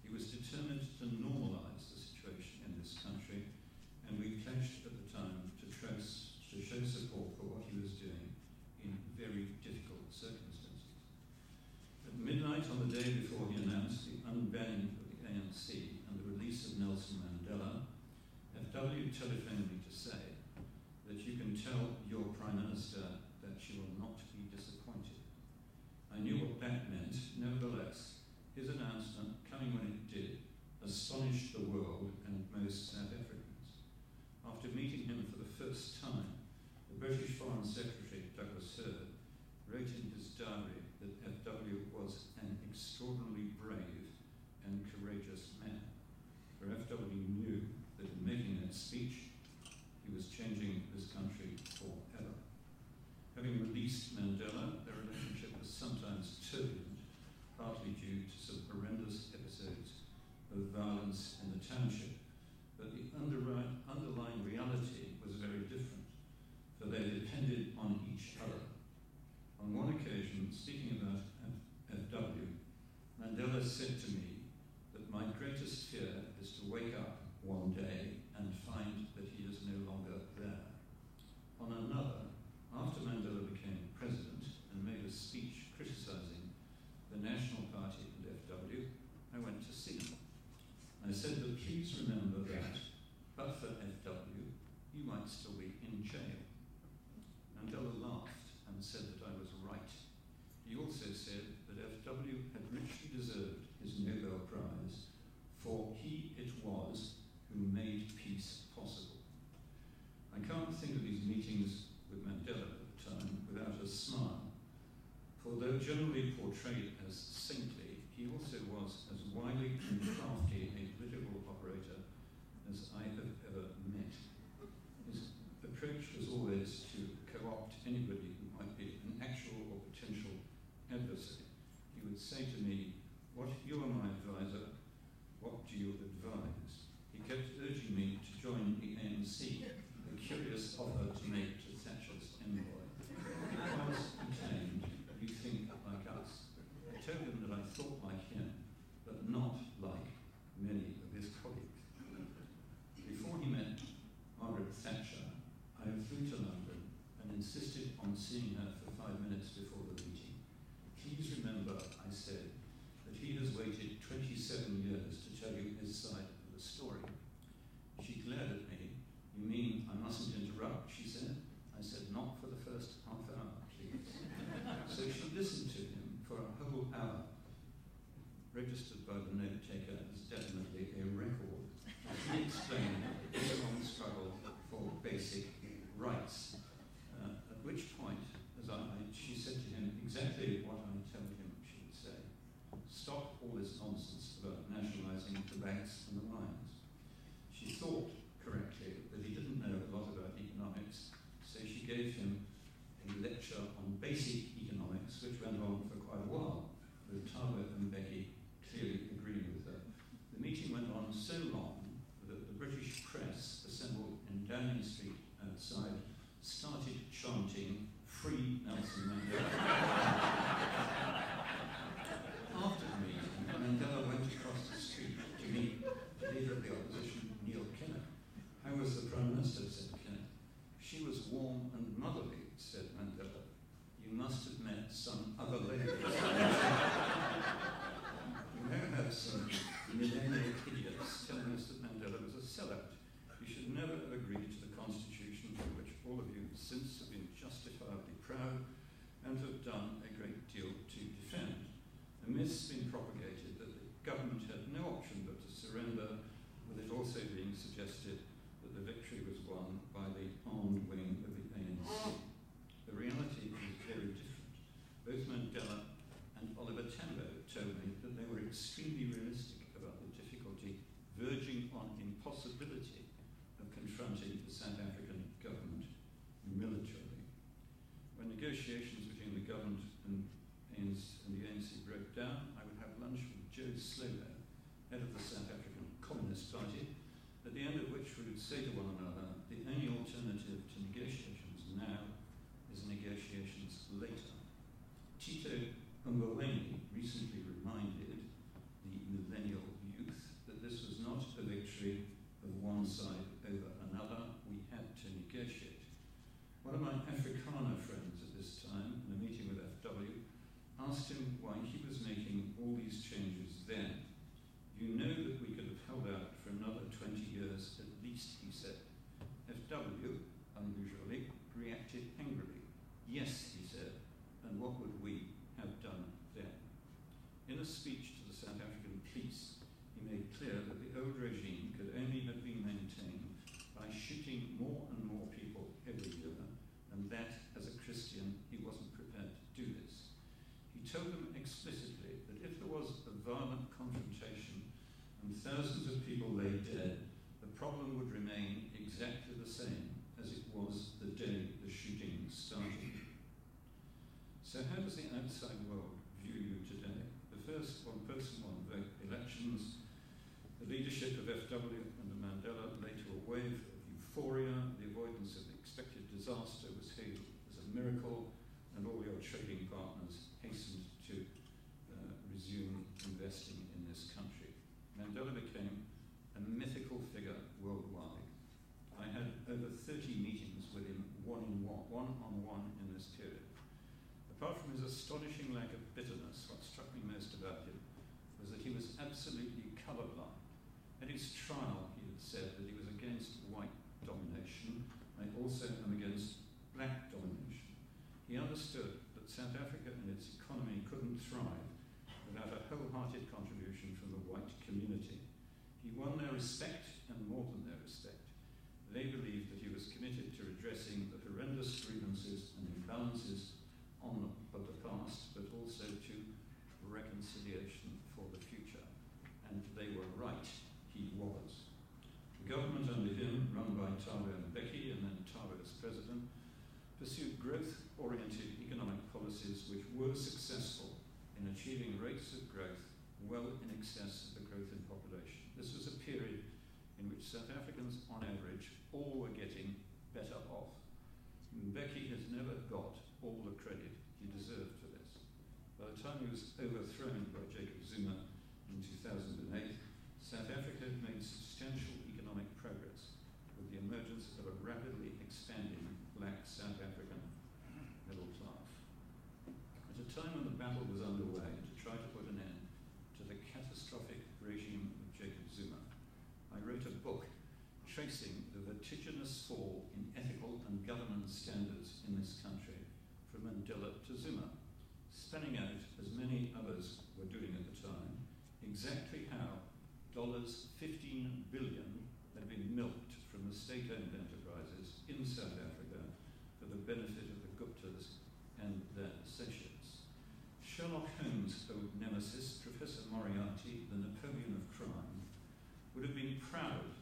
He was determined to normalize the situation in this country, and we pledged at the time to show support for what he was doing in very difficult circumstances. At midnight on the day before he announced the unbanning of the ANC and the release of Nelson Mandela, FW telephoned me to say that you can tell your Prime Minister that she will not be disappointed. I knew what that meant. Nevertheless, his announcement, coming when it did, astonished the world and most South Africans. After meeting him for the first time, the British Foreign Secretary, Douglas Hurd, wrote in his diary that FW was an extraordinarily brave and courageous man. For FW knew that in making that speech, he was changing this country forever. Having released Mandela, their relationship was sometimes turbulent, partly due to some horrendous episodes of violence in the township, but the underlying reality was very different, for they depended on each other. On one occasion, speaking about FW, Mandela said to me that my greatest fear is to wake up one day and find that he is no longer there. On another, after Mandela became president and made a speech criticizing the National Party and FW, I went to see him. I said that please remember that, but for FW, you might still be in jail. Mandela laughed and said that I was right. He also said that FW had richly deserved his Nobel Prize, for he it was who made peace possible. I can't think of these meetings with Mandela at the time without a smile, for though generally portrayed as saintly, he also was as wily and crafty a political operator as I have ever met. His approach was always to co-opt anybody who might be an actual or potential adversary. He would say to me, you are my advisor, what do you advise? He kept urging me to join the ANC, a curious offer to make to Thatcher's envoy. Because, he claimed, you think like us. I told him that I thought like him, but not like many of his colleagues. Before he met Margaret Thatcher, I flew to London and insisted on seeing her for 5 minutes before the meeting. Please remember, I said, that he has waited 27 years to tell you his side of the story. She glared at me. You mean I mustn't interrupt, she said. I said, not for the first half hour, please. So she listened to him for a whole hour, registered by the note taker as definitely a record. He explained his long struggle for basic rights, at which point, she said to him exactly what I told him she would say. Stop all this nonsense about nationalizing the banks and the mines. She thought correctly that he didn't know a lot about economics, so she gave him a lecture on basic economics, which went on for quite a while, with Tava and Becky clearly agreeing with her. The meeting went on so long that the British press assembled in Downing Street outside started chanting, "Free Nelson Mandela." After the meeting, Mandela went across the street to meet the leader of the opposition, Neil Kinnock. How was the Prime Minister, said Kinnock. She was warm and motherly, said Mandela. You must have met some other ladies. You now have some millennial idiots telling us that Mandela was a sellout. You should never have agreed to the Constitution, for which all of you since have been justifiably proud and have done a great deal to defend. A myth's been propagated that the government had no option but to surrender, with it also being suggested that the victory was won by the armed wing of the ANC. The reality is very different. Both Mandela and Oliver Tambo told me that they were extremely realistic about the difficulty verging on impossibility would say to one another, the only alternative to negotiations now is negotiations later. Tito Mboweni recently reminded the millennial youth that this was not a victory of one side over another. We had to negotiate. One of my Afrikaner friends at this time, in a meeting with FW, asked him why he was making all these changes then. You know that we could have held out for another 20 years at least, he said. FW, unusually, reacted angrily. Yes, he said, and what would we have done then? In a speech to the South African police, he made clear that the old regime could only have been maintained by shooting more and more people every year, and that, as a Christian, he wasn't prepared to do this. He told them explicitly that if there was a violent confrontation and thousands of people lay dead, the problem would remain exactly the same as it was the day the shooting started. So how does the outside world view you today? The first one-person, one-vote elections, the leadership of FW under Mandela led to a wave of euphoria. The avoidance of the expected disaster was hailed as a miracle, and all your trading partners hastened to resume investing in this country. Mandela became a mythical figure worldwide. I had over 30 meetings with him one-on-one in this period. Apart from his astonishing lack of bitterness, what struck me most about him was that he was absolutely colourblind. At his trial, he had said that he was against white domination. I also am against black domination. He understood that South Africa and its economy couldn't thrive without a wholehearted contribution from the white community. He won their respect, and more than their respect. They believed that he was committed to redressing the horrendous grievances and imbalances of the past, but also to reconciliation for the future. And they were right, he was. The government under him, run by Thabo Mbeki and then Thabo as president, pursued growth-oriented economic policies which were successful in achieving rates of growth well in excess of the growth in population. This was a period in which South Africans, on average, all were getting better off. Mbeki has never got all the credit he deserved for this. By the time he was overthrown by Jacob Zuma in 2008, South Africa had made substantial economic progress with the emergence of a rapidly expanding black South African middle class. At a time when the battle was underway to try to put an end to the catastrophic regime of Jacob Zuma, I wrote a book tracing the vertiginous fall in ethical and governance standards in this country from Mandela to Zuma, spanning out, as many others were doing at the time, exactly how $15 billion had been milked from the state-owned enterprises in South Africa for the benefit of the Guptas and their associates. Sherlock Holmes' old nemesis, Professor Moriarty, the Napoleon of crime, would have been proud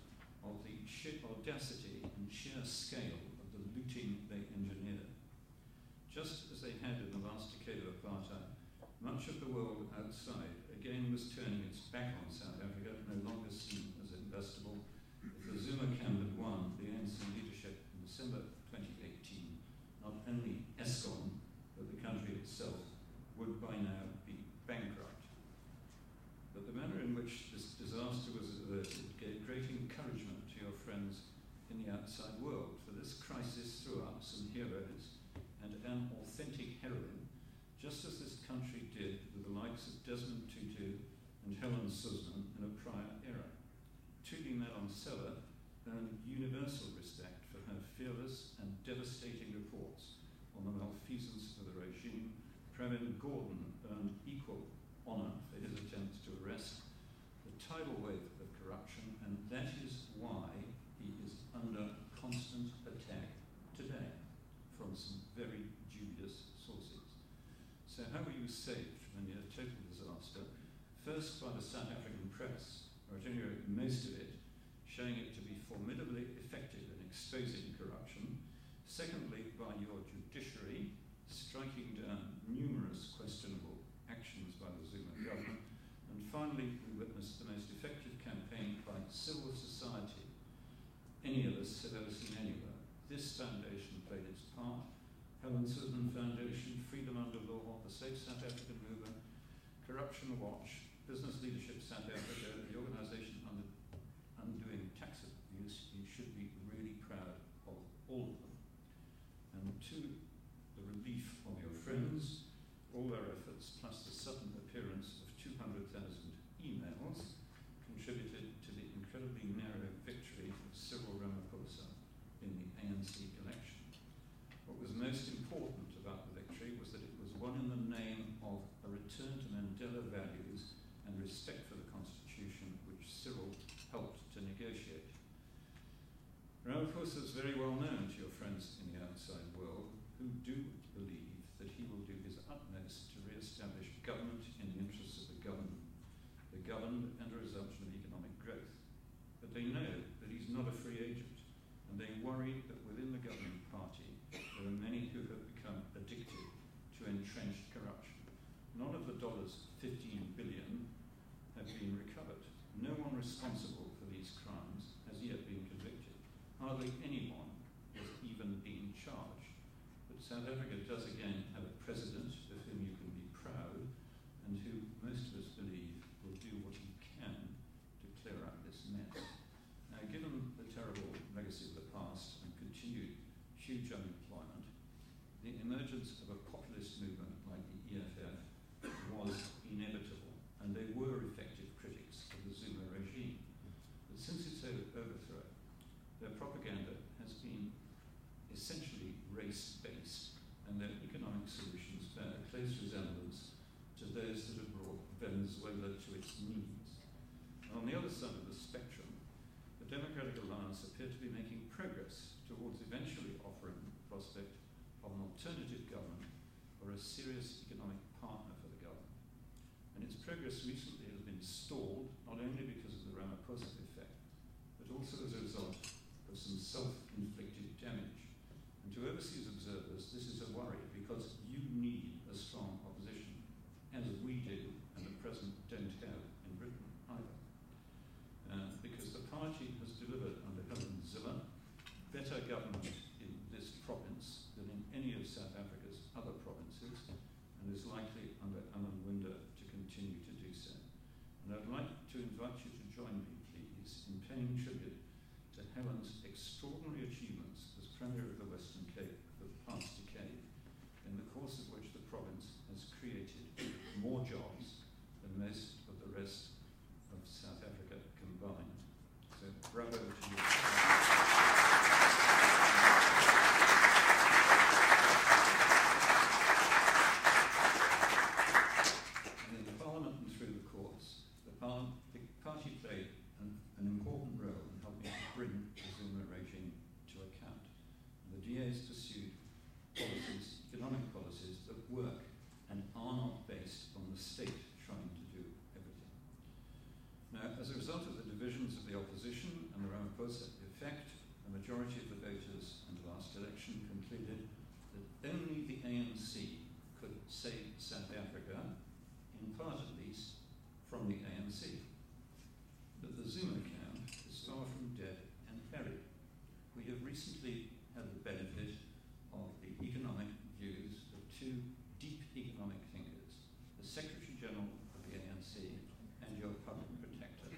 of the sheer audacity and sheer scale of the looting they engineered. Just as they had in the last decade of apartheid, much of the world outside again was turning its back on South Africa, no longer seen as investable. If the Zuma camp had won the ANC leadership in December 2018, not only Eskom, but the country itself would by now be bankrupt. But the manner in which this disaster was averted gave great encouragement to your friends in the outside world, for this crisis threw up some heroes and an authentic heroine, just as this country did with the likes of Desmond Tutu and Helen Zille in a prior era. Tuli Madonsela earned universal respect for her fearless and devastating reports on the malfeasance of the regime. Pravin Gordhan earned equal honour for his attempts to arrest the tidal wave of corruption, and that is why he is under constant attack today from some very dubious sources. So how were you saved from a near total disaster? First by the South African press, or at any rate most of it, showing it to be formidably effective in exposing corruption. Secondly, by your judiciary, striking down numerous questionable actions by the Zuma government. And finally, we witnessed the most effective us have ever seen anywhere. This foundation played its part. Helen Zille Foundation, Freedom Under Law, the Safe South African Movement, Corruption Watch, Business Leadership South Africa, the organisation Undoing Tax Abuse. You should be really proud of all of them. And to the relief of your friends, all our efforts, plus the sudden appearance of 200,000 emails, contributed to the incredibly narrow victory of Cyril Ramaphosa in the ANC election. What was most important about the victory was that it was won in the name of a return to Mandela values and respect for the Constitution, which Cyril helped to negotiate. Ramaphosa is very well known to your friends in the outside world, who do believe that he will do his utmost to re-establish government in the interests of the governed and a resumption of economic growth. But they know that he's not a free agent, and they worry that within the governing party there are many who have become addicted to entrenched corruption. None of the $15 billion have been recovered. No one responsible for these crimes has yet been convicted. Hardly anyone has even been charged. But South Africa does again have a president of whom you can be proud, and who most of us believe will do what he can to clear up this mess. Now, given the terrible legacy of the past and continued huge unemployment, the emergence of a populist movement like the EFF was inevitable, and they were effective critics of the Zuma regime. But since its overthrow, their propaganda has been essentially race-based, and their economic solutions bear a close resemblance to those that have brought Venezuela to its knees. On the other side of the spectrum, the Democratic Alliance appear to be making progress towards eventually offering the prospect of an alternative government or a serious economic partner for the government. And its progress recently has been stalled, not only because of the Ramaphosa effect, but also as a result of some self-inflicted damage. And to overseas observers, this is a worry, because you need a strong opposition, as we do, and at present don't have in Britain either. Because the party has delivered under Helen Zille better government in this province than in any of South Africa's other provinces, and is likely under Alan Winder to continue to do so. And I'd like to invite you to join me, please, in paying tribute to Helen's extraordinary achievements as Premier of the Western Cape for the past decade, in the course of which the province has created more jobs than most of the rest of South Africa combined. So bravo to you. And in the Parliament and through the courts, the party played an important role in helping to bring the Zuma regime to account. And the DA's pursued policies, economic policies that work and are not based on the state trying to do everything. Now, as a result of the divisions of the opposition and the Ramaphosa effect, the majority of the voters in the last election concluded that only the ANC could save South Africa, in part at least, from the ANC. But the Zuma camp is far from dead and buried. We have recently had the benefit of the economic views of two deep economic thinkers, the Secretary General of the ANC and your public protector,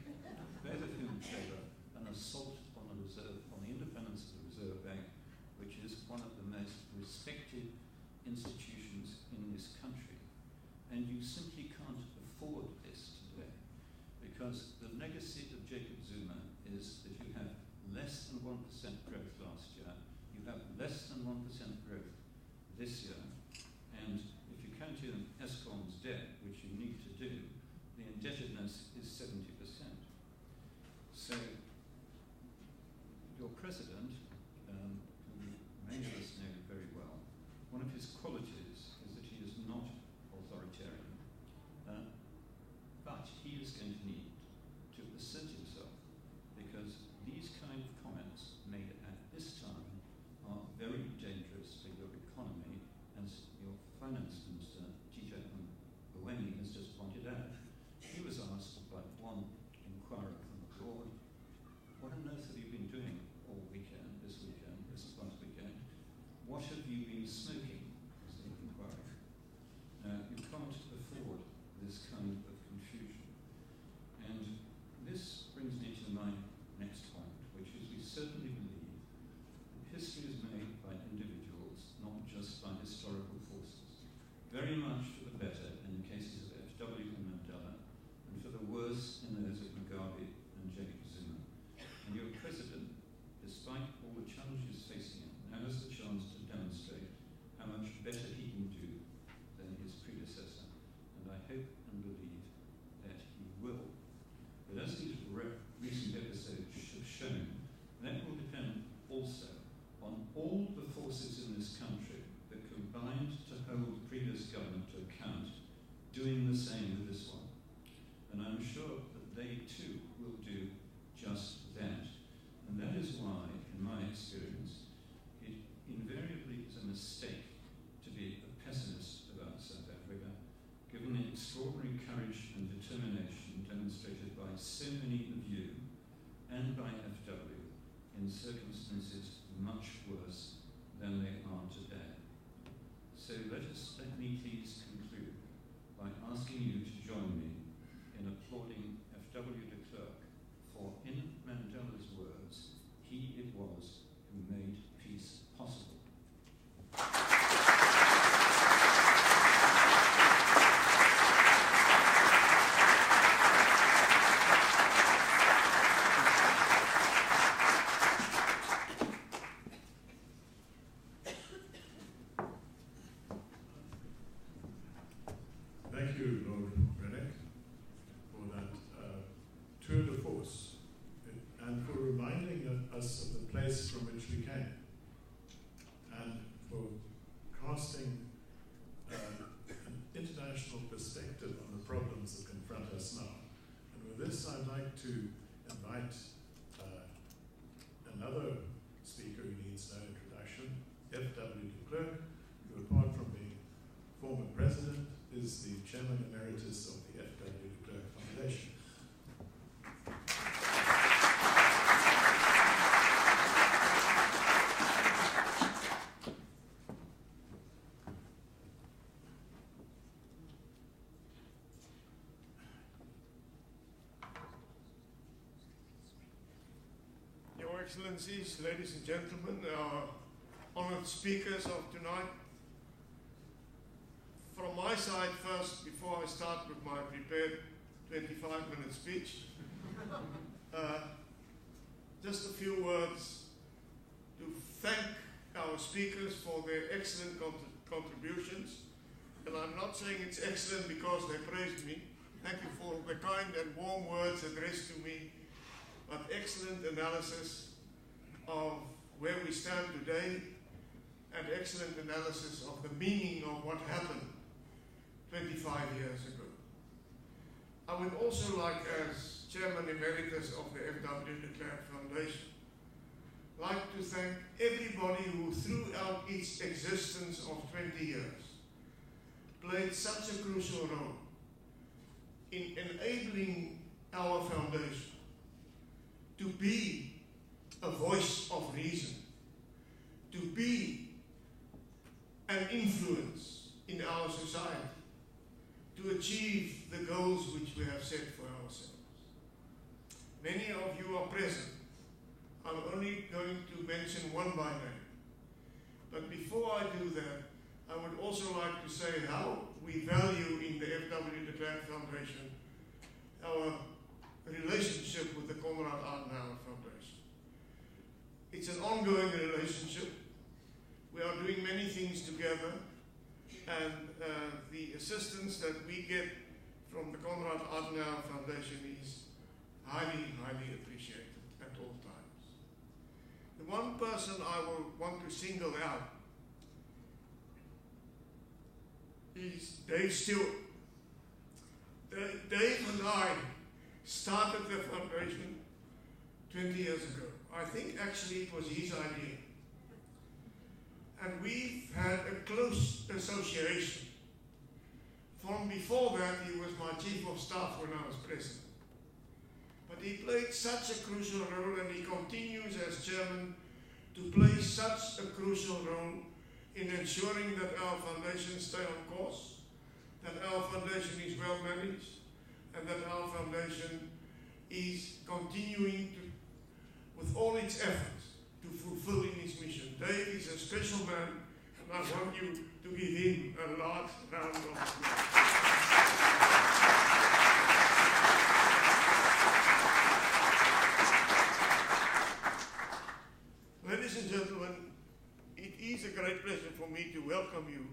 both of whom favour an assault on the independence of the Reserve Bank, which is one of the most respected institutions in this country. And you simply can't afford this today, because the legacy of Jacob Zuma is that you have less than 1% growth last year, you have less than 1% growth this year, and if you count in Eskom's debt, which you need to do, the indebtedness is 70%. So your president, who many of us know very well, one of his qualities is that he is not authoritarian, but he is going to need to assert himself, because these kind of comments made at this time are very dangerous for your economy, as your finance minister, Tito Mboweni, has just pointed out. He was asked by one inquirer from abroad, what on earth have you been doing all weekend? doing the same with this one. And I'm sure that they too will do just that. And that is why, in my experience, it invariably is a mistake to be a pessimist about South Africa, given the extraordinary courage and determination demonstrated by so many of you and by FW in circumstances much worse than they are today. So let me please conclude by asking you to join me in applauding FW de Klerk for, in Mandela's words, he it was who made peace possible. Thank you, Lord Renwick, for that tour de force and for reminding us of the place from which we came and for casting an international perspective on the problems that confront us now. And with this, I'd like to invite another speaker who needs no introduction, FW de Klerk, who apart from being former president, is the Chairman Emeritus of the FW de Klerk Foundation. Your Excellencies, ladies and gentlemen, our honored speakers of tonight. From my side first, before I start with my prepared 25-minute speech, just a few words to thank our speakers for their excellent contributions. And I'm not saying it's excellent because they praised me. Thank you for the kind and warm words addressed to me, but excellent analysis of where we stand today and excellent analysis of the meaning of what happened 25 years ago. I would also like, as Chairman Emeritus of the FW de Klerk Foundation, like to thank everybody who throughout its existence of 20 years played such a crucial role in enabling our foundation to be a voice of reason, to be an influence in our society, to achieve the goals which we have set for ourselves. Many of you are present. I'm only going to mention one by name. But before I do that, I would also like to say how we value in the FW de Klerk Foundation our relationship with the Konrad Adenauer Foundation. It's an ongoing relationship. We are doing many things together, and the assistance that we get from the Konrad Adenauer Foundation is highly, highly appreciated at all times. The one person I will want to single out is Dave Stewart. Dave and I started the foundation 20 years ago. I think actually it was his idea. And we've had a close association. From before that, he was my chief of staff when I was president. But he played such a crucial role, and he continues as chairman to play such a crucial role in ensuring that our foundation stay on course, that our foundation is well managed, and that our foundation is continuing to, with all its efforts, to fulfilling its mission. Dave is a special man, and I want you to give him a large round of applause. Ladies and gentlemen, it is a great pleasure for me to welcome you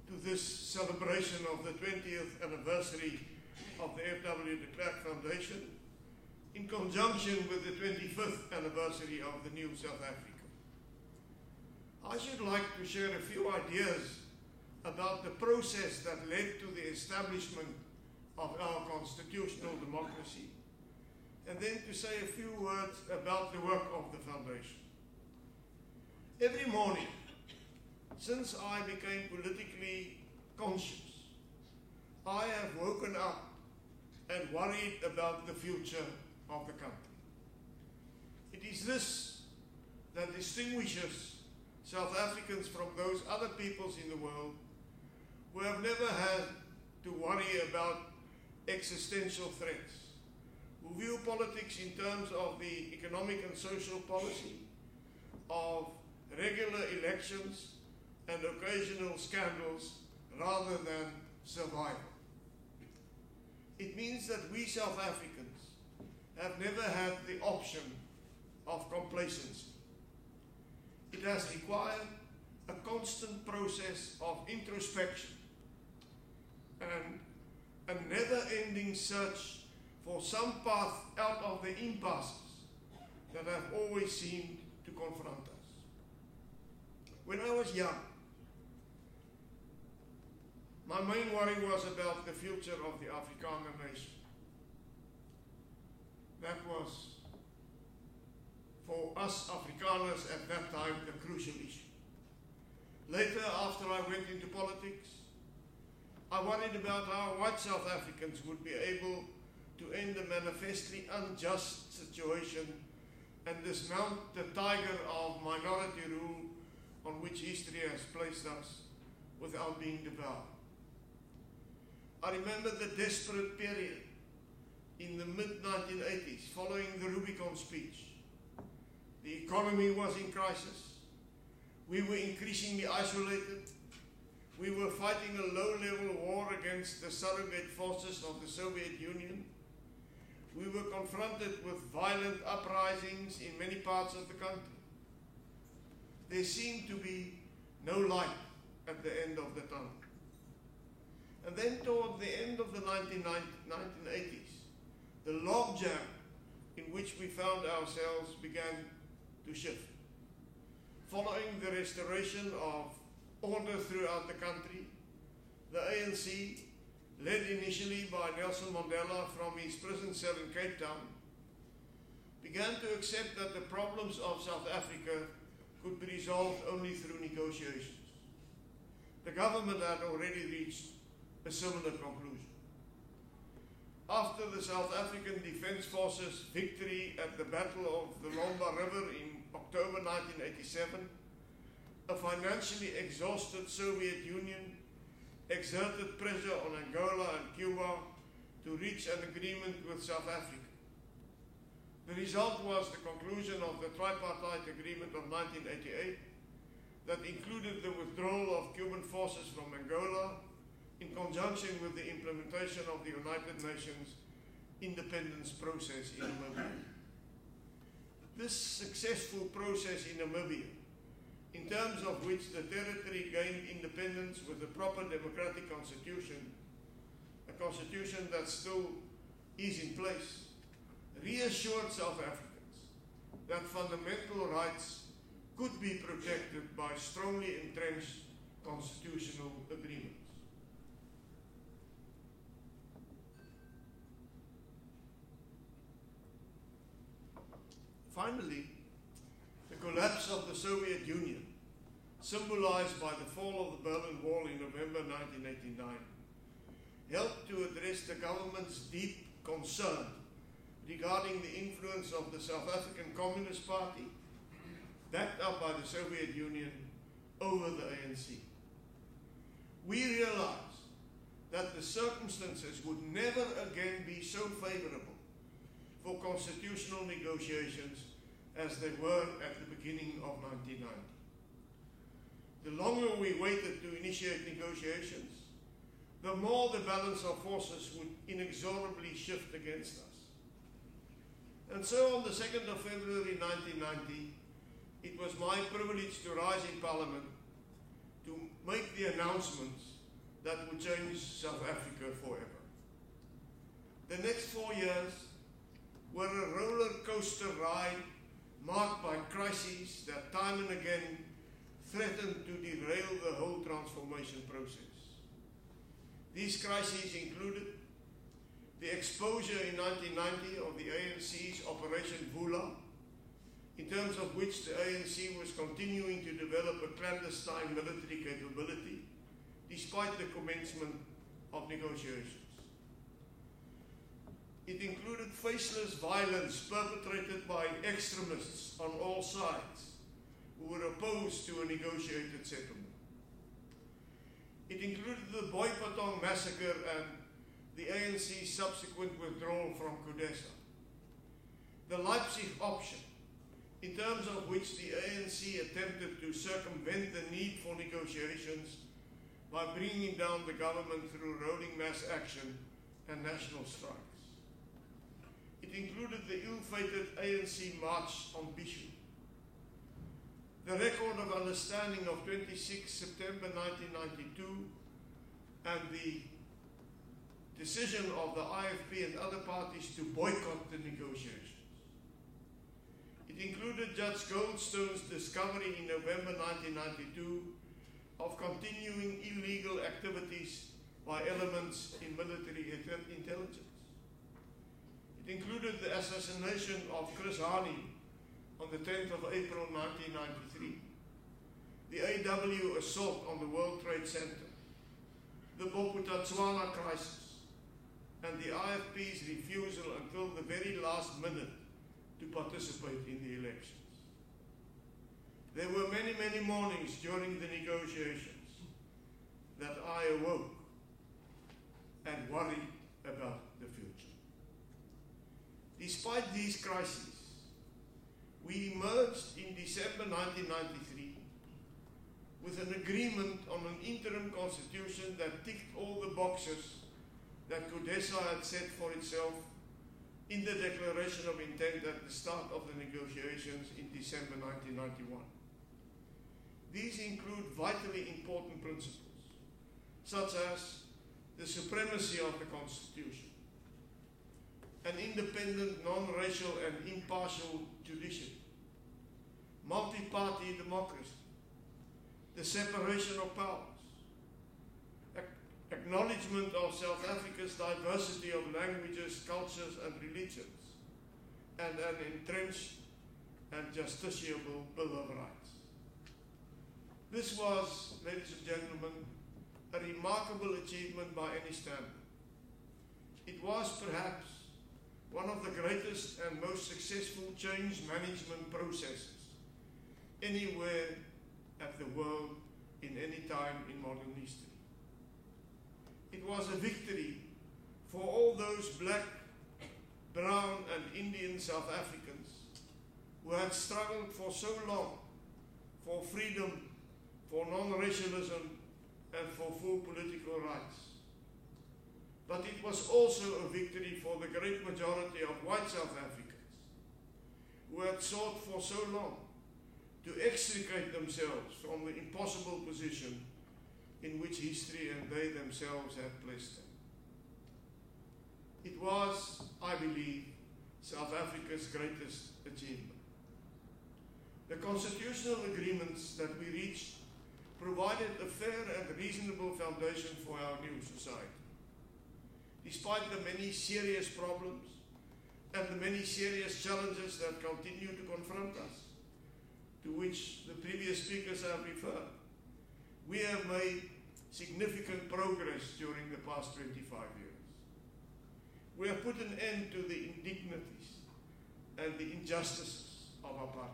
to this celebration of the 20th anniversary of the FW de Klerk Foundation, in conjunction with the 25th anniversary of the new South Africa. I should like to share a few ideas about the process that led to the establishment of our constitutional democracy, and then to say a few words about the work of the Foundation. Every morning, since I became politically conscious, I have woken up and worried about the future of the country. It is this that distinguishes South Africans from those other peoples in the world who have never had to worry about existential threats, who view politics in terms of the economic and social policy, of regular elections and occasional scandals rather than survival. It means that we South Africans have never had the option of complacency. It has required a constant process of introspection and a never-ending search for some path out of the impasses that have always seemed to confront us. When I was young, my main worry was about the future of the Afrikaner nation. That was, for us Afrikaners at that time, a crucial issue. Later, after I went into politics, I worried about how white South Africans would be able to end the manifestly unjust situation and dismount the tiger of minority rule on which history has placed us without being devoured. I remember the desperate period in the mid-1980s following the Rubicon speech. The economy was in crisis. We were increasingly isolated. We were fighting a low-level war against the surrogate forces of the Soviet Union. We were confronted with violent uprisings in many parts of the country. There seemed to be no light at the end of the tunnel. And then toward the end of the 1980s, the logjam in which we found ourselves began to shift. Following the restoration of order throughout the country, the ANC, led initially by Nelson Mandela from his prison cell in Cape Town, began to accept that the problems of South Africa could be resolved only through negotiations. The government had already reached a similar conclusion. After the South African Defence Forces' victory at the Battle of the Lomba River in October 1987, a financially exhausted Soviet Union exerted pressure on Angola and Cuba to reach an agreement with South Africa. The result was the conclusion of the tripartite agreement of 1988 that included the withdrawal of Cuban forces from Angola in conjunction with the implementation of the United Nations independence process in Namibia. This successful process in Namibia, in terms of which the territory gained independence with a proper democratic constitution, a constitution that still is in place, reassured South Africans that fundamental rights could be protected by strongly entrenched constitutional agreements. Finally, the collapse of the Soviet Union, symbolized by the fall of the Berlin Wall in November 1989, helped to address the government's deep concern regarding the influence of the South African Communist Party, backed up by the Soviet Union, over the ANC. We realized that the circumstances would never again be so favorable for constitutional negotiations as they were at the beginning of 1990. The longer we waited to initiate negotiations, the more the balance of forces would inexorably shift against us. And so on the 2nd of February 1990, it was my privilege to rise in Parliament to make the announcements that would change South Africa forever. The next 4 years were a roller coaster ride marked by crises that time and again threatened to derail the whole transformation process. These crises included the exposure in 1990 of the ANC's Operation Vula, in terms of which the ANC was continuing to develop a clandestine military capability despite the commencement of negotiations. It included faceless violence perpetrated by extremists on all sides who were opposed to a negotiated settlement. It included the Boipatong massacre and the ANC's subsequent withdrawal from CODESA. The Leipzig option, in terms of which the ANC attempted to circumvent the need for negotiations by bringing down the government through rolling mass action and national strikes. It included the ill-fated ANC march on Bishu. The record of understanding of 26 September 1992 and the decision of the IFP and other parties to boycott the negotiations. It included Judge Goldstone's discovery in November 1992 of continuing illegal activities by elements in military intelligence. It included the assassination of Chris Hani on the 10th of April 1993, the AW assault on the World Trade Center, the Bophuthatswana crisis, and the IFP's refusal until the very last minute to participate in the elections. There were many, many mornings during the negotiations that I awoke and worried about the future. Despite these crises, we emerged in December 1993 with an agreement on an interim constitution that ticked all the boxes that CODESA had set for itself in the declaration of intent at the start of the negotiations in December 1991. These include vitally important principles, such as the supremacy of the Constitution, an independent, non-racial and impartial judiciary, multi-party democracy, the separation of powers, acknowledgement of South Africa's diversity of languages, cultures and religions, and an entrenched and justiciable Bill of Rights. This was, ladies and gentlemen, a remarkable achievement by any standard. It was perhaps one of the greatest and most successful change management processes anywhere at the world in any time in modern history. It was a victory for all those black, brown and Indian South Africans who had struggled for so long for freedom, for non-racialism and for full political rights. But it was also a victory for the great majority of white South Africans who had sought for so long to extricate themselves from the impossible position in which history and they themselves had placed them. It was, I believe, South Africa's greatest achievement. The constitutional agreements that we reached provided a fair and reasonable foundation for our new society. Despite the many serious problems and the many serious challenges that continue to confront us, to which the previous speakers have referred, we have made significant progress during the past 25 years. We have put an end to the indignities and the injustices of apartheid.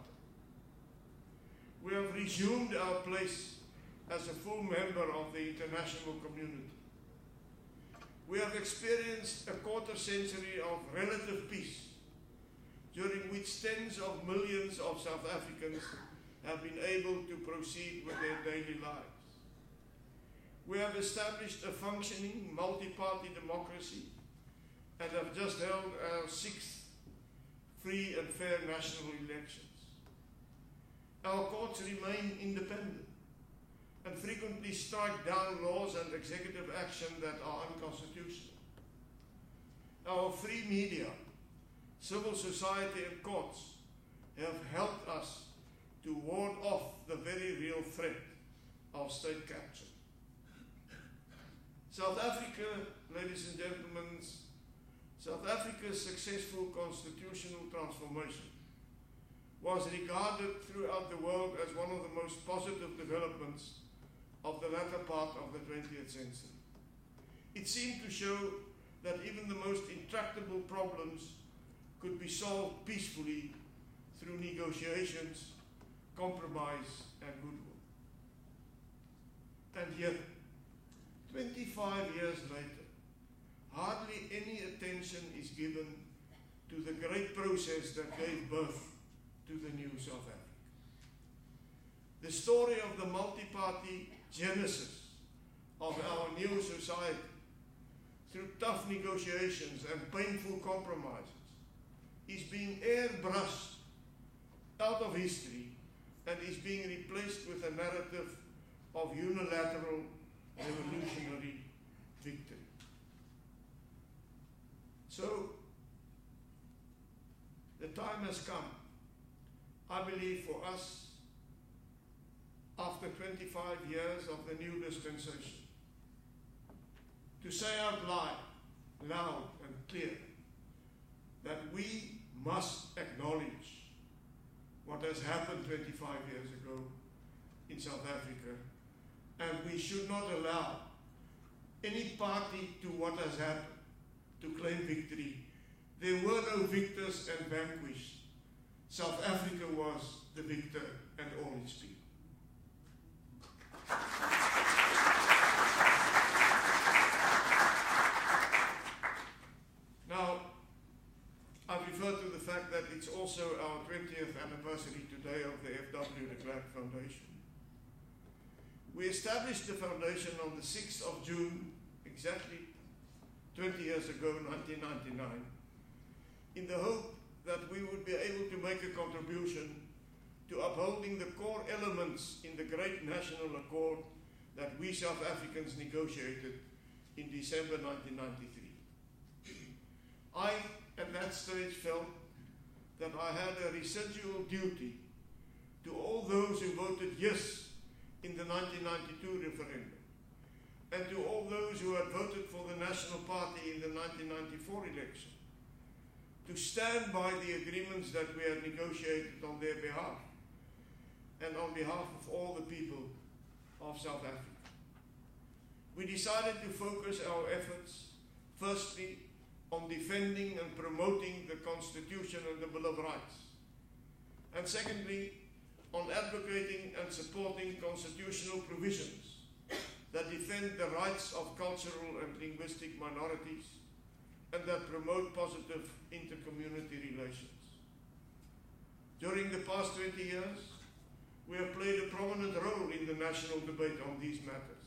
We have resumed our place as a full member of the international community. We have experienced a quarter century of relative peace, during which tens of millions of South Africans have been able to proceed with their daily lives. We have established a functioning multi-party democracy and have just held our 6th free and fair national elections. Our courts remain independent and frequently strike down laws and executive action that are unconstitutional. Our free media, civil society and courts have helped us to ward off the very real threat of state capture. South Africa, ladies and gentlemen, South Africa's successful constitutional transformation was regarded throughout the world as one of the most positive developments of the latter part of the 20th century. It seemed to show that even the most intractable problems could be solved peacefully through negotiations, compromise, and goodwill. And yet, 25 years later, hardly any attention is given to the great process that gave birth to the new South Africa. The story of the multi-party genesis of our new society, through tough negotiations and painful compromises, is being airbrushed out of history and is being replaced with a narrative of unilateral revolutionary victory. So, the time has come, I believe, for us, after 25 years of the new dispensation, to say out loud and clear, that we must acknowledge what has happened 25 years ago in South Africa, and we should not allow any party to what has happened to claim victory. There were no victors and vanquished. South Africa was the victor and all its people. Now, I've referred to the fact that it's also our 20th anniversary today of the FW de Klerk Foundation. We established the foundation on the 6th of June, exactly 20 years ago, 1999, in the hope that we would be able to make a contribution to upholding the core elements in the great national accord that we South Africans negotiated in December 1993. I, at that stage, felt that I had a residual duty to all those who voted yes in the 1992 referendum, and to all those who had voted for the National Party in the 1994 election, to stand by the agreements that we had negotiated on their behalf, and on behalf of all the people of South Africa. We decided to focus our efforts, firstly, on defending and promoting the Constitution and the Bill of Rights, and secondly, on advocating and supporting constitutional provisions that defend the rights of cultural and linguistic minorities and that promote positive inter-community relations. During the past 20 years, we have played a prominent role in the national debate on these matters.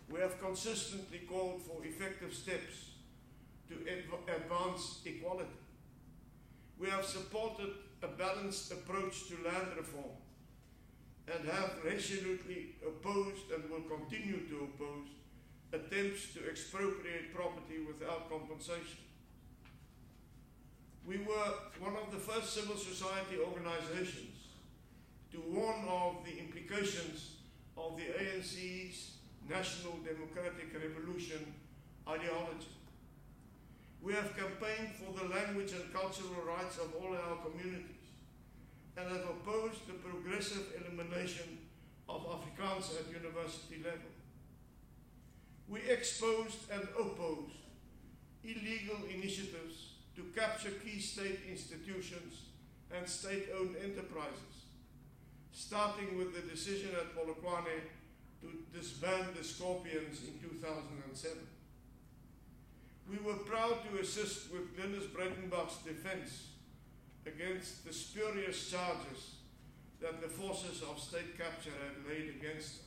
We have consistently called for effective steps to advance equality. We have supported a balanced approach to land reform and have resolutely opposed and will continue to oppose attempts to expropriate property without compensation. We were one of the first civil society organizations to warn of the implications of the ANC's National Democratic Revolution ideology. We have campaigned for the language and cultural rights of all our communities and have opposed the progressive elimination of Afrikaans at university level. We exposed and opposed illegal initiatives to capture key state institutions and state-owned enterprises, starting with the decision at Polokwane to disband the Scorpions in 2007. We were proud to assist with Glynis Breitenbach's defense against the spurious charges that the forces of state capture had laid against her.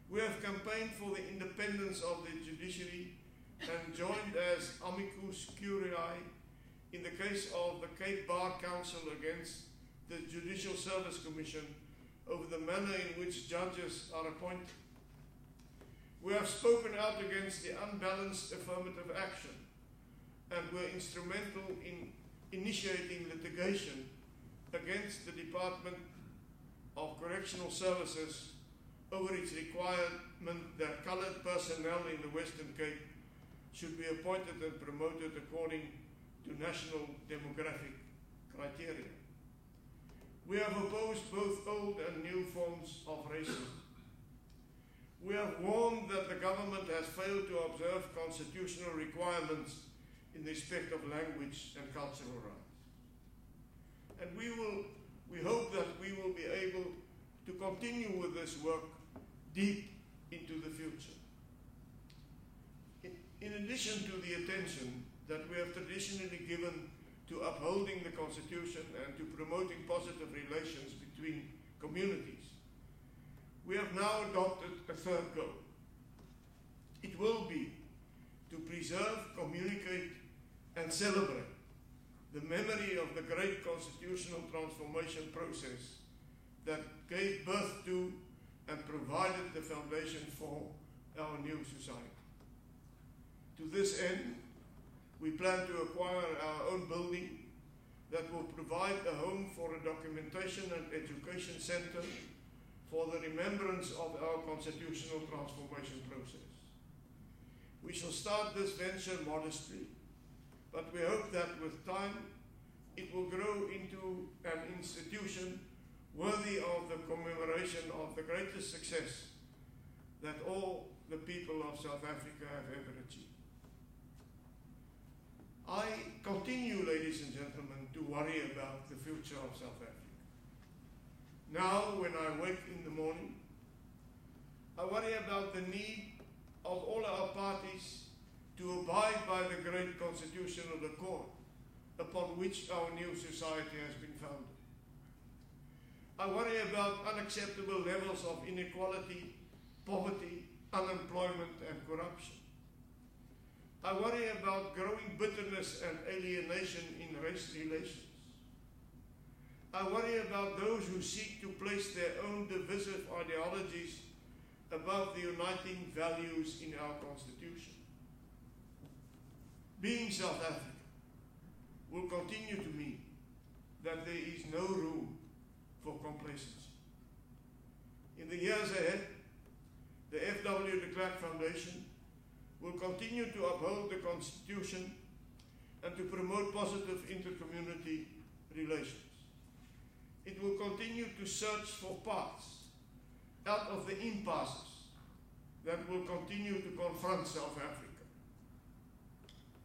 We have campaigned for the independence of the judiciary and joined as amicus curiae in the case of the Cape Bar Council against the Judicial Service Commission over the manner in which judges are appointed. We have spoken out against the unbalanced affirmative action and were instrumental in initiating litigation against the Department of Correctional Services over its requirement that coloured personnel in the Western Cape should be appointed and promoted according to national demographic criteria. We have opposed both old and new forms of racism. We have warned that the government has failed to observe constitutional requirements in respect of language and cultural rights. And we hope that we will be able to continue with this work deep into the future. In addition to the attention that we have traditionally given to upholding the Constitution and to promoting positive relations between communities, we have now adopted a third goal. It will be to preserve, communicate, and celebrate the memory of the great constitutional transformation process that gave birth to and provided the foundation for our new society. To this end, we plan to acquire our own building that will provide a home for a documentation and education center for the remembrance of our constitutional transformation process. We shall start this venture modestly, but we hope that with time it will grow into an institution worthy of the commemoration of the greatest success that all the people of South Africa have ever achieved. I continue, ladies and gentlemen, to worry about the future of South Africa. Now, when I wake in the morning, I worry about the need of all our parties to abide by the great constitutional accord upon which our new society has been founded. I worry about unacceptable levels of inequality, poverty, unemployment, and corruption. I worry about growing bitterness and alienation in race relations. I worry about those who seek to place their own divisive ideologies above the uniting values in our Constitution. Being South Africa will continue to mean that there is no room for complacency. In the years ahead, the FW de Klerk Foundation will continue to uphold the Constitution and to promote positive intercommunity relations. It will continue to search for paths out of the impasses that will continue to confront South Africa.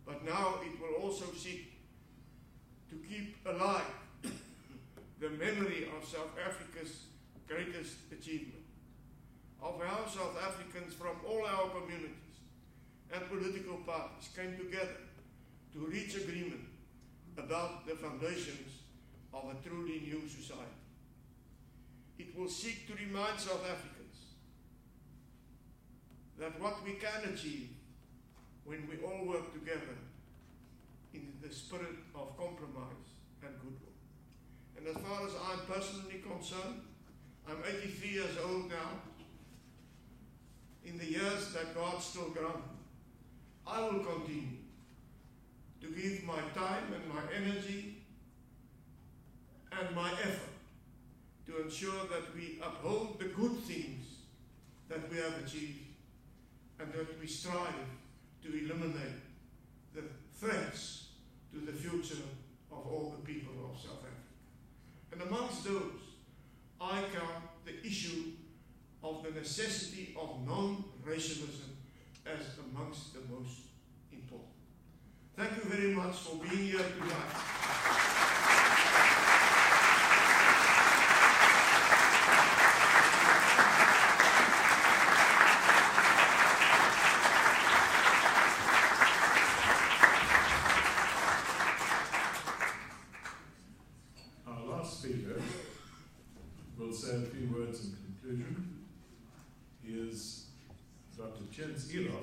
But now it will also seek to keep alive the memory of South Africa's greatest achievement, of how South Africans from all our communities and political parties came together to reach agreement about the foundations of a truly new society. It will seek to remind South Africans that what we can achieve when we all work together in the spirit of compromise and goodwill. And as far as I'm personally concerned, I'm 83 years old now. In the years that God still grants, I will continue to give my time and my energy and my effort to ensure that we uphold the good things that we have achieved and that we strive to eliminate the threats to the future of all the people of South Africa. And amongst those, I count the issue of the necessity of non-racialism as amongst the most important. Thank you very much for being here tonight. Our last speaker will say a few words in conclusion. He is Dr. Ms Helen Zille,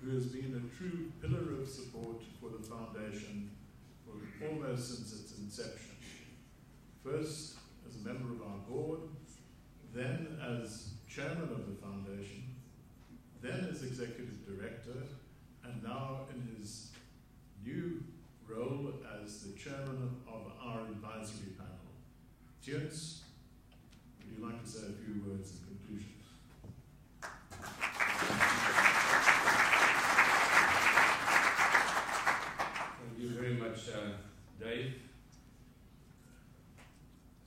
who has been a true pillar of support for the foundation for almost since its inception. First as a member of our board, then as chairman of the foundation, then as executive director, and now in his new role as the chairman of our advisory panel. Stewards, would you like to say a few words in conclusion? Thank you very much, Dave.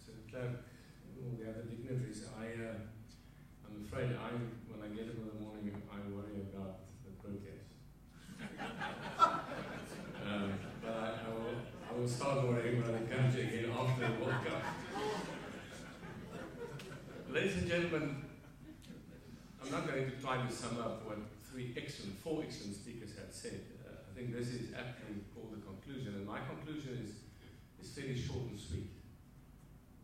So, Klerk, all the other dignitaries, I'm afraid when I get up in the morning, I worry about the protest. But I will start worrying when I come to again after the World Cup. Ladies and gentlemen, I'm not going to try to sum up what four excellent speakers had said. I think this is aptly called the conclusion, and my conclusion is fairly short and sweet.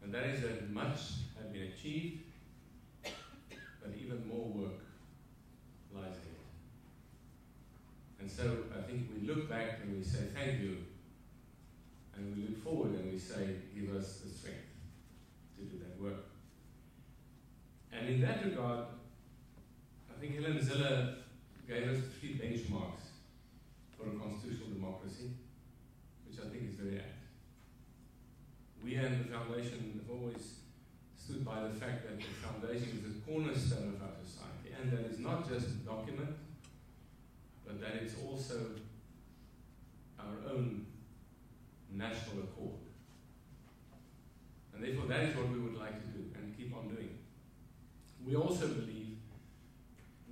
And that is that much has been achieved, but even more work lies ahead. And so I think we look back and we say thank you, and we look forward and we say give us the strength to do that work. And in that regard, I think Helen Zille gave us 3 benchmarks for a constitutional democracy, which I think is very apt. We and the Foundation have always stood by the fact that the Foundation is the cornerstone of our society, and that it's not just a document, but that it's also our own national accord. And therefore that is what we would like to do and keep on doing. We also believe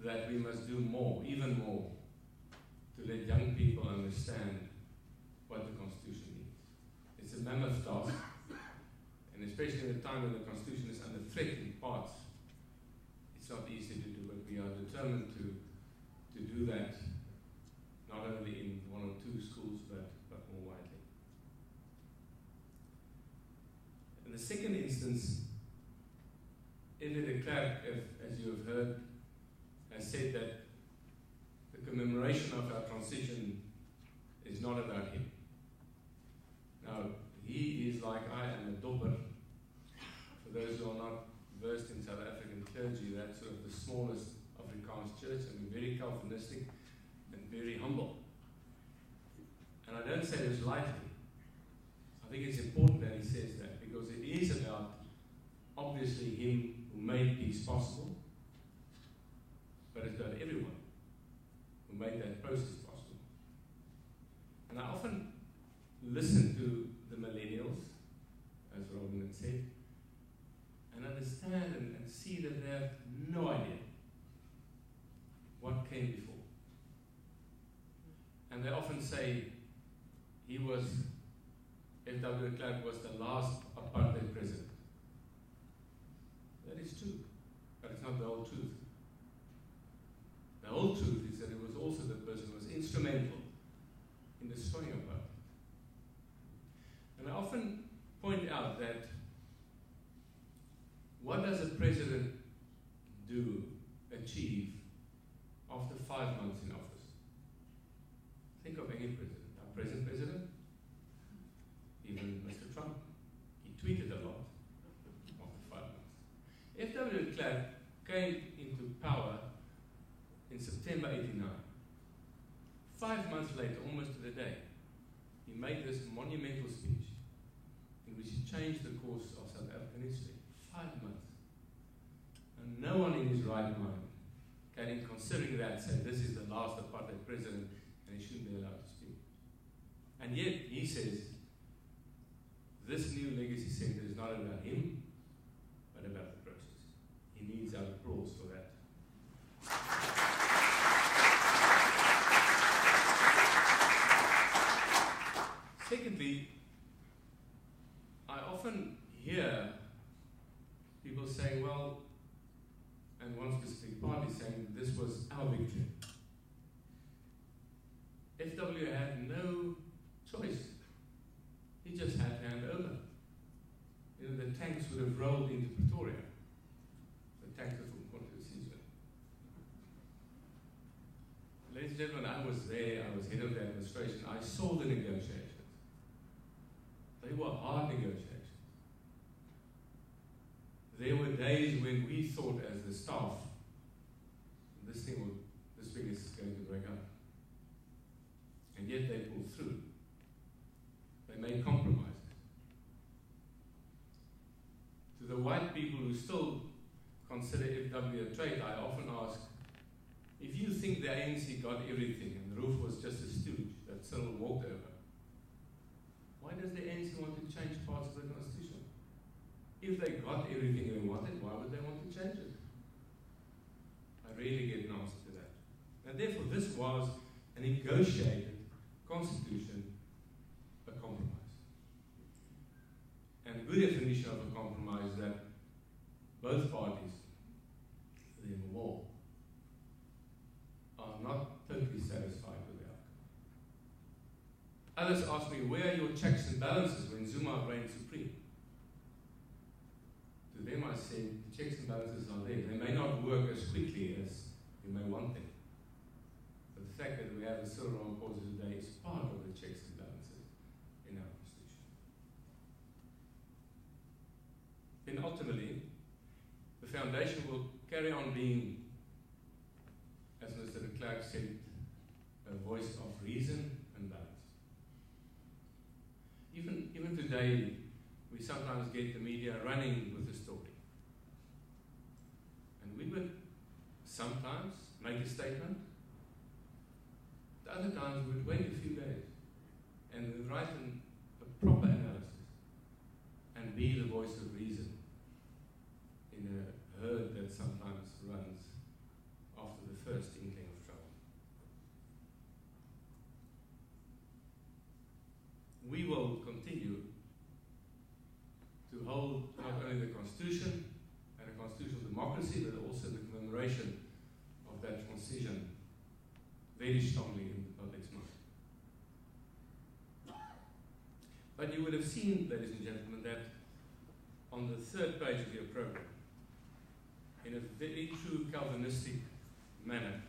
that we must do more, even more, to let young people understand what the Constitution means. It's a mammoth task, and especially in a time when the Constitution is under threat in parts, it's not easy to do, but we are determined to do that, not only in 1 or 2 schools, but more widely. In the second instance, FW de Klerk, as you have heard, has said that the commemoration of our transition is not about him. Now, he is like I am a dobber. For those who are not versed in South African clergy, that's sort of the smallest Afrikaans church, and we're very Calvinistic and very humble. And I don't say this lightly. I think it's important that he says that, because it is about, obviously, him who made peace possible, but it's about everyone who made that process possible. And I often listen to the millennials, as Robin had said, and understand and see that they have no idea what came before. And they often say FW de Klerk was the last apartheid president. That is true, but it's not the whole truth. The whole truth is that it was also the person who was instrumental in destroying apartheid. And I often point out that what does a president achieve after 5 months in office? Think of any president. Our present president, even Mr. Trump, he tweeted a lot after 5 months. FW de Klerk came into power in September '89. 5 months later, almost to the day, he made this monumental speech in which he changed the course of South African history. 5 months. And no one in his right mind can, in considering that, say this is the last apartheid president and he shouldn't be allowed to speak. And yet he says this new legacy center is not about him, but about the process. He needs our applause for that. Secondly, I often hear people saying, well, and one specific party saying this was our victory. FW had no choice. He just had to hand over. You know, the tanks would have rolled into Pretoria. The tanks were from Port Elizabeth. Ladies and gentlemen, I was there, I was head of the administration, I saw the negotiations. They were hard negotiations. There were days when we thought as the staff, this thing is going to break up. And yet they pulled through. They made compromises. To the white people who still consider FW a trait, I often ask, if you think the ANC got everything and the roof was just a stooge that Cyril walked over, why does the ANC want to change parts of the Constitution? If they got everything they wanted, why would they want to change it? I rarely get an answer to that. And therefore, this was a negotiated constitution, a compromise. And a good definition of a compromise is that both parties, them all, are not totally satisfied with the outcome. Others ask me, where are your checks and balances when Zuma reigned supreme? To them I said, the checks and balances are there. They may not work as quickly as you may want them. But the fact that we have a Cyril Ramaphosa today is part of the checks and balances in our constitution. Then ultimately, the foundation will carry on being, as Mr. de Klerk said, a voice of reason and balance. Even today, we sometimes get the media running with the story. And we would sometimes make a statement. The other times we would wait a few days and we'd write a proper analysis and be the voice of reason in a herd that sometimes runs after the first inkling of trouble. We will continue to hold not only the Constitution and a constitutional democracy, but also the commemoration of that transition very strongly in the public's mind. But you would have seen, ladies and gentlemen, that on the third page of your program, in a very true Calvinistic manner,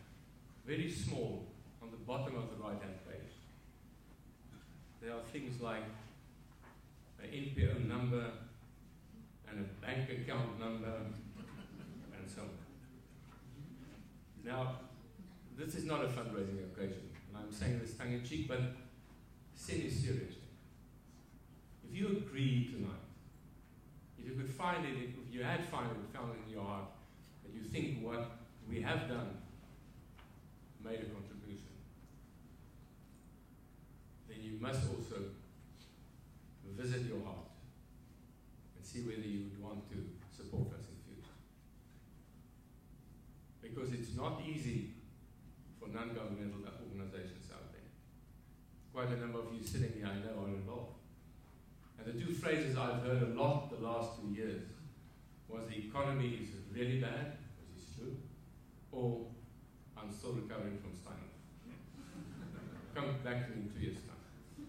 very small, on the bottom of the right-hand page, there are things like an NPO number and a bank account number and so on. Now, this is not a fundraising occasion, and I'm saying this tongue-in-cheek, but semi-seriously. If you agree tonight, if you could find it, if you had found it in your heart, that you think what we have done made a contribution, then you must also visit your heart and see whether you would want to support us in future. Because it's not easy for non-governmental organizations out there. Quite a number of you sitting here I know are involved. And the two phrases I've heard a lot the last 2 years was the economy is really bad, which is true, or I'm still recovering from Steiner. Come back to me in 2 years' time.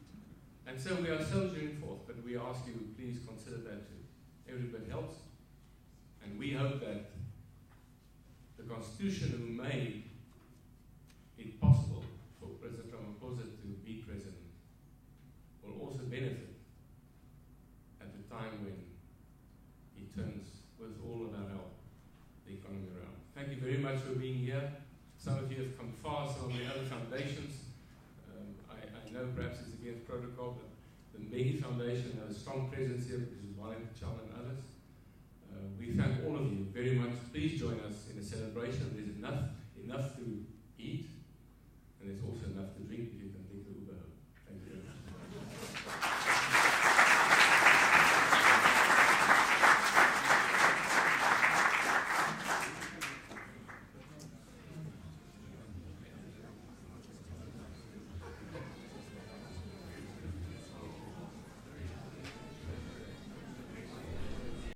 And so we are soldiering forth, but we ask you, please consider that too. Every bit helps. And we hope that the Constitution who made it possible for President Ramaphosa to be president will also benefit at the time when he turns, with all of our help, the economy around. Thank you very much for being here. Some of you have come far, some of the other foundations. I know perhaps it's against protocol, but the Ms Foundation has a strong presence here because of Wally Chal and others. We thank all of you very much. Please join us in a celebration. There's enough to